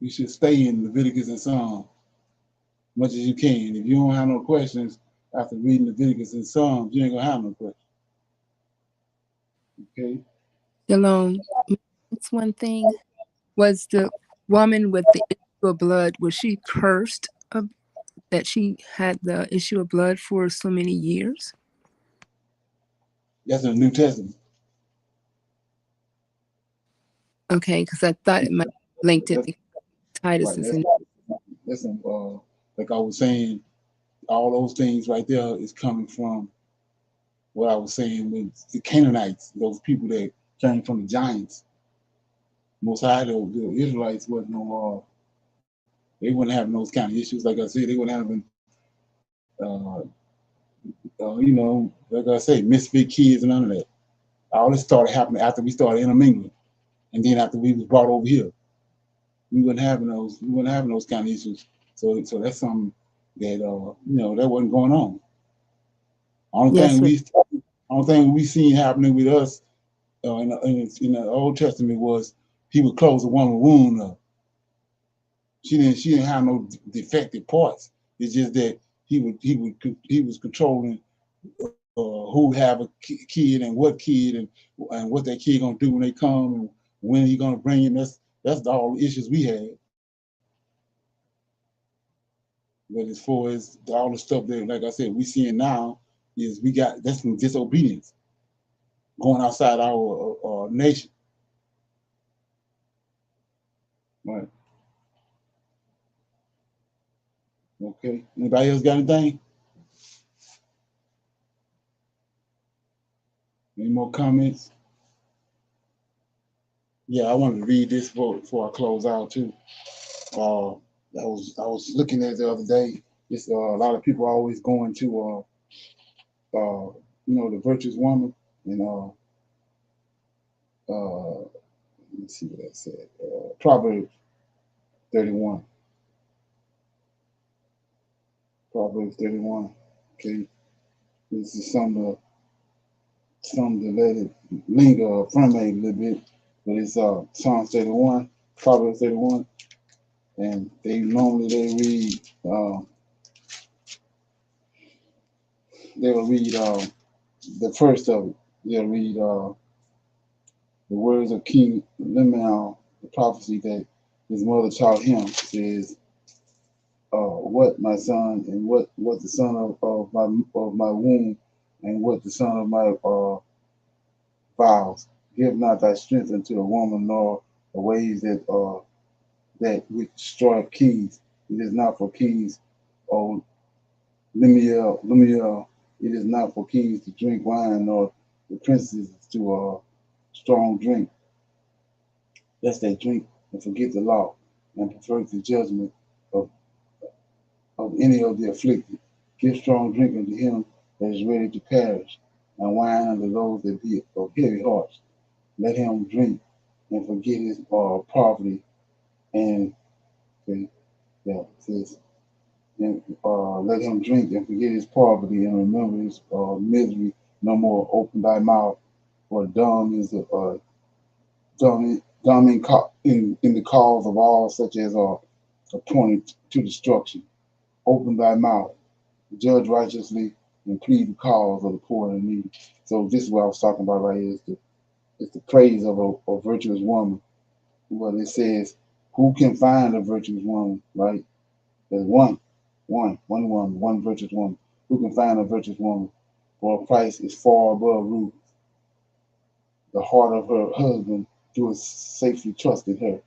You should stay in Leviticus and Psalms as much as you can. If you don't have no questions after reading Leviticus and Psalms, you ain't gonna have no questions. Okay. Shalom. It's one thing. Was the woman with the issue of blood, was she cursed that she had the issue of blood for so many years? That's in the New Testament. Okay, because I thought it might linked it. Titus Right, is in. Listen, like I was saying, all those things right there is coming from what I was saying with the Canaanites, those people that came from the giants. Most High, the Israelites wasn't no, they wouldn't have those kind of issues. Like I said, they wouldn't have been, like I say, misfit kids and none of that. All this started happening after we started intermingling, and then after we was brought over here, we weren't having those kind of issues. So that's something that that wasn't going on. Only thing we seen happening with us in the Old Testament was he would close a woman's wound up. She didn't have no defective parts. It's just that he was controlling who have a kid and what kid and what that kid gonna do when they come and when he gonna bring him. That's all the issues we had. But as far as all the stuff that, like I said, we seeing now is that's from disobedience going outside our nation. Right. Okay. Anybody else got anything? Any more comments? Yeah, I wanted to read this before I close out too. I was looking at it the other day. It's a lot of people are always going to the virtuous woman, and let me see what that said. Proverbs 31. Proverbs 31. Okay, this is something to let it linger from me a little bit, but it's Psalms 31, Proverbs 31, and they read they will read the first of it. you'll read the words of King Lemuel, the prophecy that his mother taught him. Says, "What my son, and what the son of my womb, and what the son of my vows. Give not thy strength unto a woman, nor the ways that which destroy kings. It is not for kings, O Lemuel, it is not for kings to drink wine, nor the princes to strong drink, lest they drink and forget the law, and pervert the judgment of, of any of the afflicted. Give strong drink unto him that is ready to perish, and wine unto those that be of heavy hearts. Let him drink and forget his poverty, and yeah, it says, and let him drink and forget his poverty, and remember his misery no more. Open thy mouth, for dumb is the dumb in the cause of all such as are appointed to destruction. Open thy mouth, judge righteously, and plead the cause of the poor and needy. So this is what I was talking about right here. It's the praise of a virtuous woman. Well, it says, who can find a virtuous woman, right? There's one woman, one virtuous woman. Who can find a virtuous woman? For a price is far above rubies. The heart of her husband doeth safely trust in her,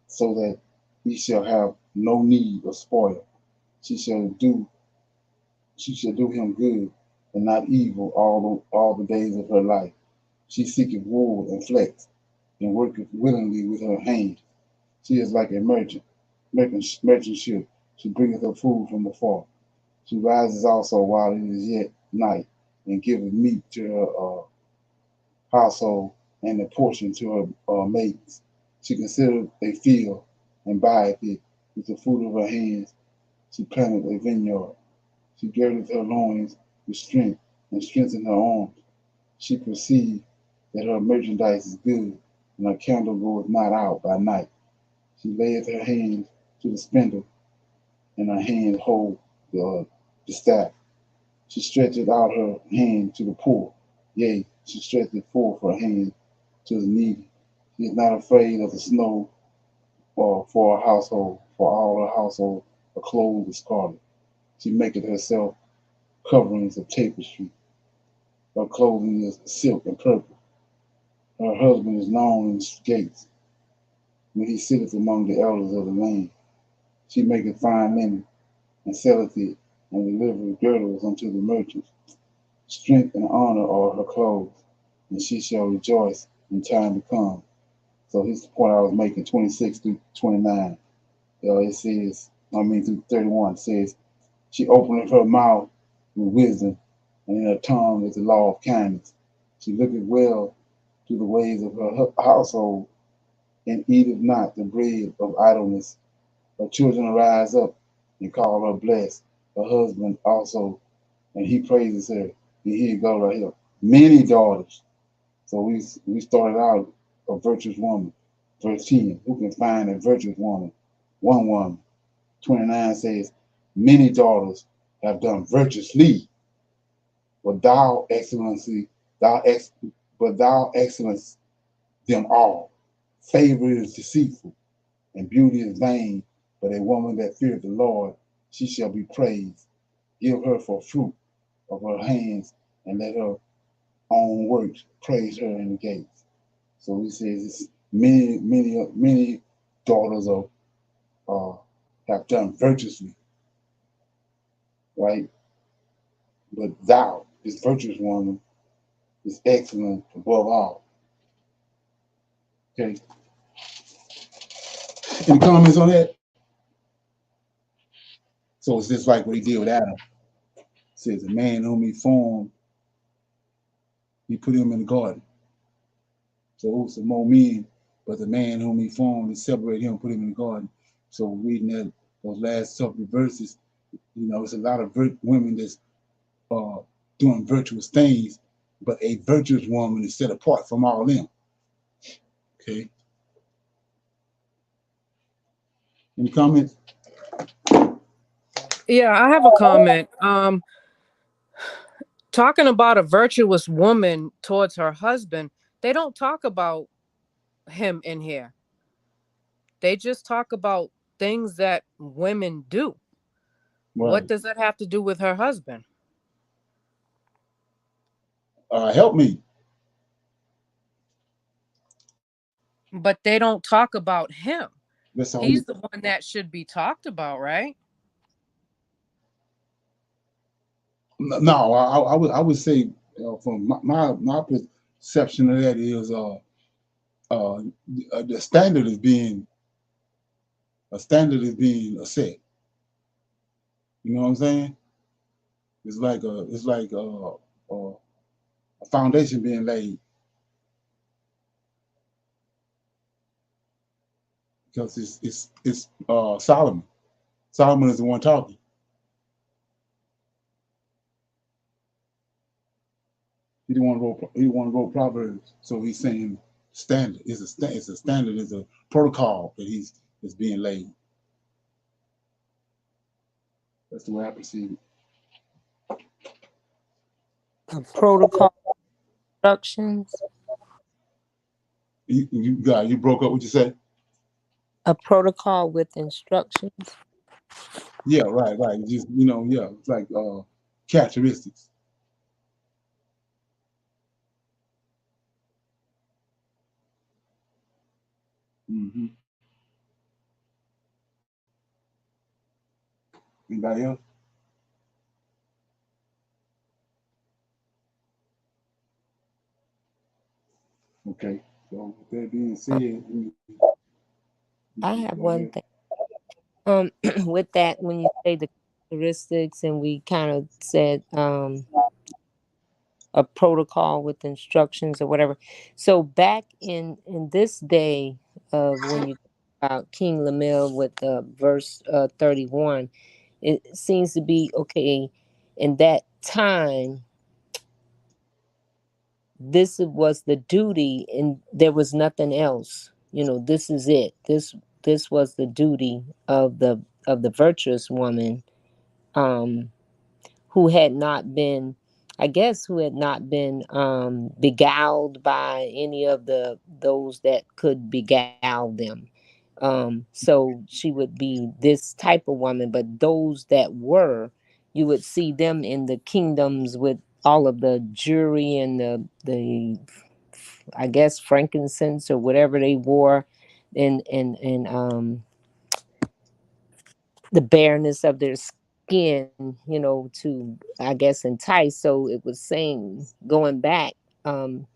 so that he shall have no need of spoil. She shall do him good and not evil all the days of her life. She seeketh wool and flax, and worketh willingly with her hands. She is like a merchant ship. She bringeth her food from afar. She rises also while it is yet night, and giveth meat to her household, and a portion to her maidens. She considereth a field, and buyeth it. With the fruit of her hands she planteth a vineyard. She girdeth her loins with strength, and strengtheneth her arms. She perceived that her merchandise is good, and her candle goeth not out by night. She layeth her hands to the spindle, and her hand hold the staff. She stretcheth out her hand to the poor. Yea, she stretcheth forth her hand to the needy. She is not afraid of the snow for her household, for all her household are clothed with scarlet. She maketh herself coverings of tapestry. Her clothing is silk and purple. Her husband is known in gates, when he sitteth among the elders of the land. She maketh fine linen, and selleth it, and delivereth girdles unto the merchants. Strength and honor are her clothes, and she shall rejoice in time to come. So here's the point I was making, 26 through 29. It says, through 31, it says, she openeth her mouth with wisdom, and in her tongue is the law of kindness. She looketh well to the ways of her household, and eateth not the bread of idleness. Her children arise up and call her blessed. Her husband also, and he praises her. And here you go right here. Many daughters. So we started out a virtuous woman. Verse 10, who can find a virtuous woman? One woman. 29 says, many daughters have done virtuously, but thou excellence them all. Favor is deceitful, and beauty is vain, but a woman that feareth the Lord, she shall be praised. Give her for fruit of her hands, and let her own works praise her in the gates. So he says, it's many daughters of have done virtuously, right? But thou, this virtuous woman, is excellent above all. Okay. Any comments on that? So it's just like what he did with Adam. It says, a man whom he formed, he put him in the garden. So some more men, but the man whom he formed, he separated him, put him in the garden. So reading those last couple of verses, it's a lot of women that's doing virtuous things, but a virtuous woman is set apart from all them. Okay. Any comments? Yeah, I have a comment. talking about a virtuous woman towards her husband, they don't talk about him in here. They just talk about things that women do. What Right. does that have to do with her husband? Help me. But they don't talk about him. That's all. He's the one that should be talked about, right? No, I would say from my perception of that is the standard is being set. You know what I'm saying? It's like a foundation being laid because it's Solomon. Solomon is the one talking. He the one wrote Proverbs, so he's saying standard is a standard is a protocol that is being laid. That's the way I perceive it. A protocol instructions. You broke up. What you say? A protocol with instructions. Yeah, right. Just yeah, it's like characteristics. Mm-hmm. Anybody else? Okay. So with that being said, I have one thing. With that, when you say the characteristics, and we kind of said a protocol with instructions or whatever. So back in this day of when you talk about King Lemuel with verse 31, it seems to be okay. In that time, this was the duty, and there was nothing else. This is it. This was the duty of the virtuous woman, um, who had not been, I guess, who had not been beguiled by any of those that could beguile them. So she would be this type of woman, but those that were, you would see them in the kingdoms with all of the jewelry and the I guess frankincense or whatever they wore, and the bareness of their skin, to, I guess, entice. So it was saying, going back, um,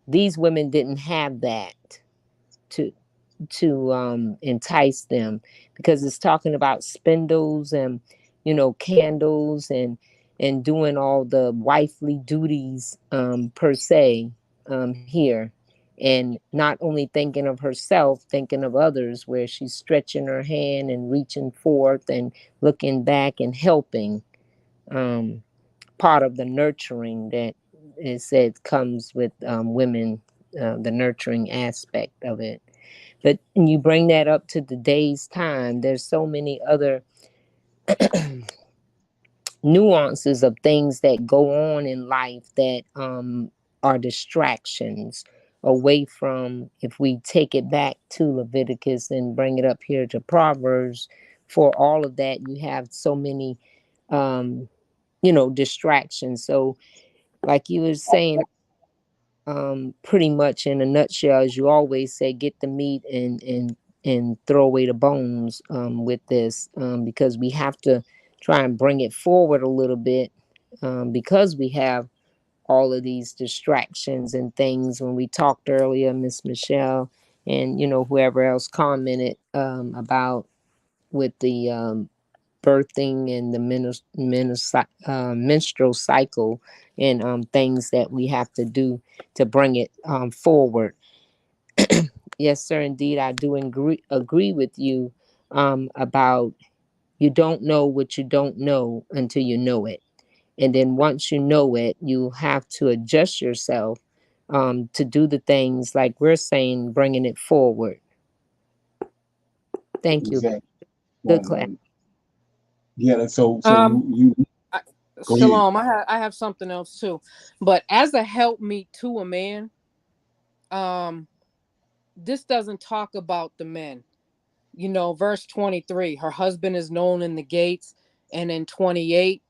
these women didn't have that to entice them, because it's talking about spindles and candles and doing all the wifely duties, per se, here, and not only thinking of herself, thinking of others, where she's stretching her hand and reaching forth and looking back and helping, um, part of the nurturing that it said comes with women, the nurturing aspect of it. But when you bring that up to today's time, there's so many other nuances of things that go on in life that are distractions away from, if we take it back to Leviticus and bring it up here to Proverbs. For all of that, you have so many um, distractions. So like you were saying, pretty much in a nutshell, as you always say, get the meat and throw away the bones, with this, because we have to try and bring it forward a little bit, because we have all of these distractions and things. When we talked earlier, Miss Michelle, and whoever else commented, about with the birthing and the menstrual cycle, and things that we have to do to bring it forward. Yes, sir, indeed, I do agree with you, about, you don't know what you don't know until you know it. And then once you know it, you have to adjust yourself, to do the things like we're saying, bringing it forward. Thank you. Exactly. Good Right. class. Right. Yeah. So Um, you I, Go ahead. Shalom. I have something else too, but as a helpmeet to a man, this doesn't talk about the men. You know, verse 23, her husband is known in the gates, and in 28,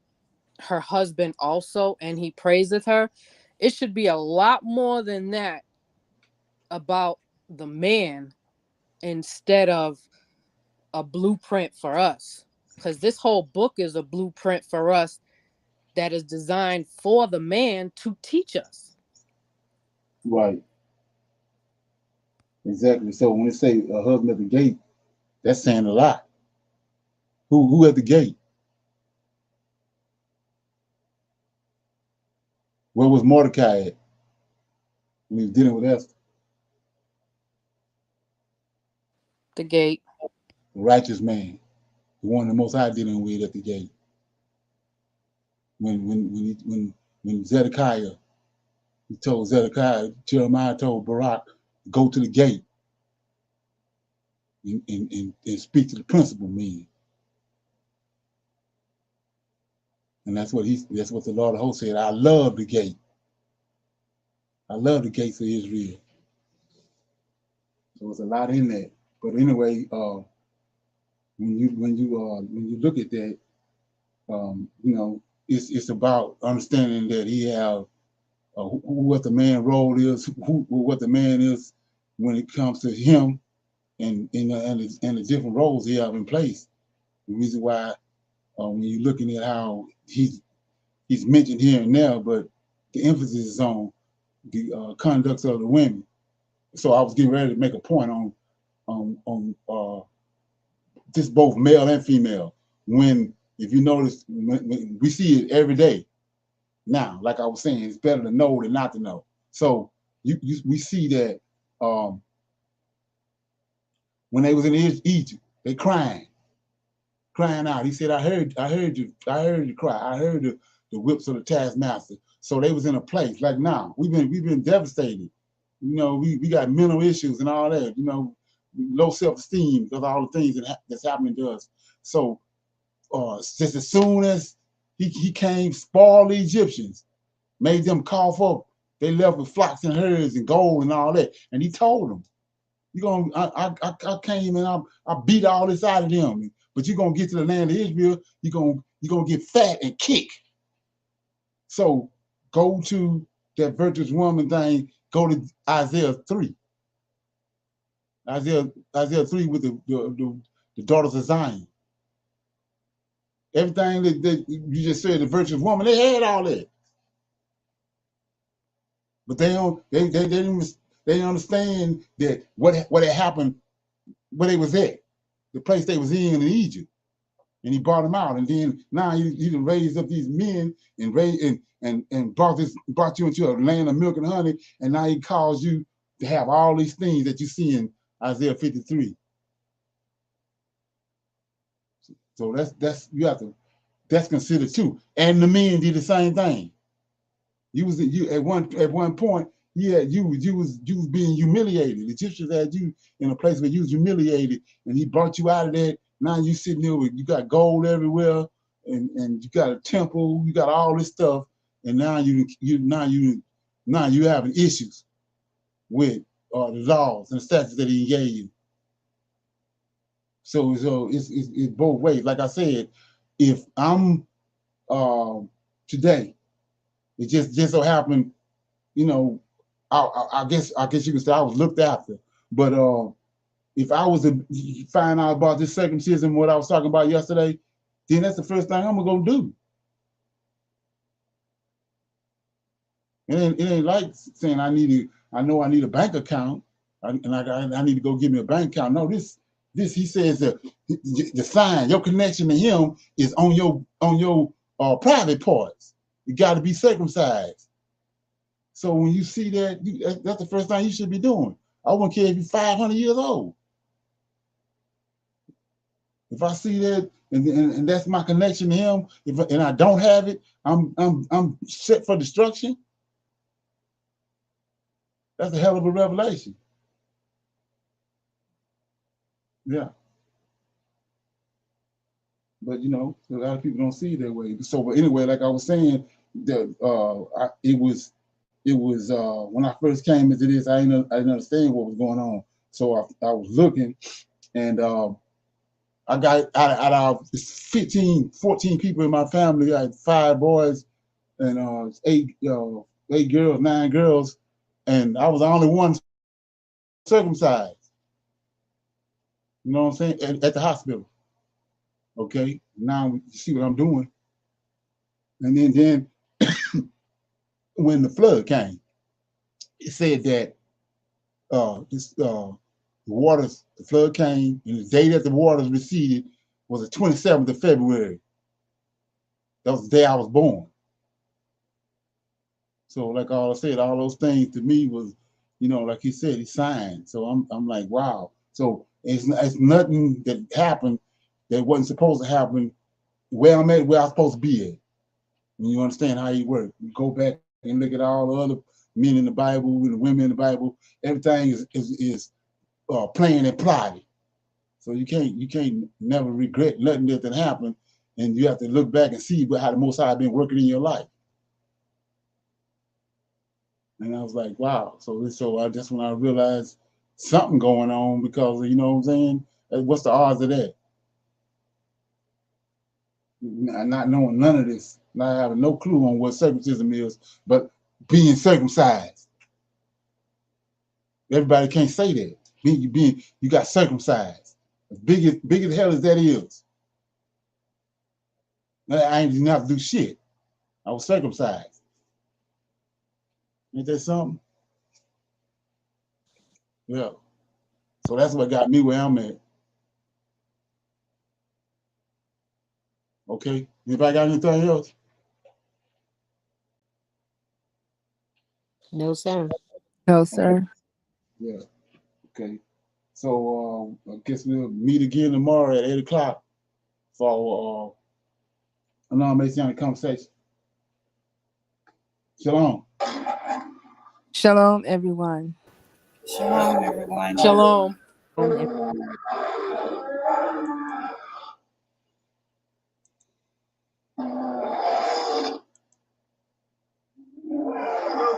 her husband also, and he praiseth her. It should be a lot more than that about the man instead of a blueprint for us, because this whole book is a blueprint for us that is designed for the man to teach us. Right. Exactly. So when they say a husband at the gate, that's saying a lot. Who at the gate? Where was Mordecai at when he was dealing with Esther? The gate. The righteous man, the one the Most High dealing with at the gate. When Zedekiah, he told Zedekiah, Jeremiah told Barak, go to the gate and speak to the principal men. And that's what the Lord of hosts said. I love the gate. I love the gates of Israel. So it's a lot in that. But anyway, when you look at that, you know, it's about understanding that he have what the man role is, what the man is when it comes to him, and the different roles he have in place. The reason why when you're looking at how he's mentioned here and there, but the emphasis is on the conducts of the women. So I was getting ready to make a point on just both male and female. When, if you notice, when we see it every day now, like I was saying, it's better to know than not to know. So we see that when they was in Egypt, they crying out. He said, I heard you cry. I heard the whips of the taskmaster. So they was in a place like now. We've been devastated. You know, we got mental issues and all that. You know, low self-esteem because of all the things that's happening to us. So just as soon as he came, spoiled the Egyptians, made them cough up. They left with flocks and herds and gold and all that. And he told them, I came and I beat all this out of them. But you're gonna get to the land of Israel, you're gonna get fat and kick. So go to that virtuous woman thing, go to Isaiah 3. Isaiah 3 with the daughters of Zion. Everything that you just said, the virtuous woman, they had all that. But they didn't understand that what had happened, where they was at, the place they was in Egypt. And he brought them out. And then now he raised up these men and brought you into a land of milk and honey. And now he calls you to have all these things that you see in Isaiah 53. So that's considered too. And the men did the same thing. At one point, you was being humiliated. The Egyptians had you in a place where you was humiliated, and he brought you out of that. Now you sitting there with, you got gold everywhere, and you got a temple, you got all this stuff, and now you having issues with the laws and the statutes that he gave you. So it's both ways. Like I said, if I'm today, it just so happened, you know, I guess you could say I was looked after. But if I was to find out about this circumcision, what I was talking about yesterday, then that's the first thing I'm gonna do. It ain't like saying I need a bank account and I need to go give me a bank account. No, this he says that the sign, your connection to him is on your private parts. You got to be circumcised. So when you see that, that's the first thing you should be doing. I wouldn't care if you're 500 years old. If I see that and that's my connection to him, and I don't have it, I'm set for destruction. That's a hell of a revelation. Yeah. but you know, a lot of people don't see it that way. So, but anyway, like I was saying, it was when I first came into this, I didn't understand what was going on. So I was looking, and I got out of 15, 14 people in my family. I had 5 boys and 8 girls, 9 girls, and I was the only one circumcised. You know what I'm saying? At the hospital. Okay, now you see what I'm doing. And then when the flood came, it said that the flood came, and the day that the waters receded was the 27th of February. That was the day I was born. So, like I said, all those things to me was, you know, like he said, he signed. So I'm like, wow. So it's nothing that happened that wasn't supposed to happen where I'm at, where I'm supposed to be at. And you understand how he works. You go back and look at all the other men in the Bible and the women in the Bible. Everything is planned and plotted. So you can't never regret nothing that happened, and you have to look back and see how the Most High been working in your life. And I was like, wow. So I just when I realized something going on, because you know what I'm saying, what's the odds of that? Not knowing none of this, not having no clue on what circumcision is, but being circumcised. Everybody can't say that. You got circumcised. As big as hell as that is. I ain't even have to do shit. I was circumcised. Ain't that something? Yeah. So that's what got me where I'm at. Okay. Anybody got anything else? No, sir. No, sir. Yeah. Okay. So I guess we'll meet again tomorrow at 8 o'clock for another Messianic conversation. Shalom. Shalom, everyone. Shalom, everyone. Shalom.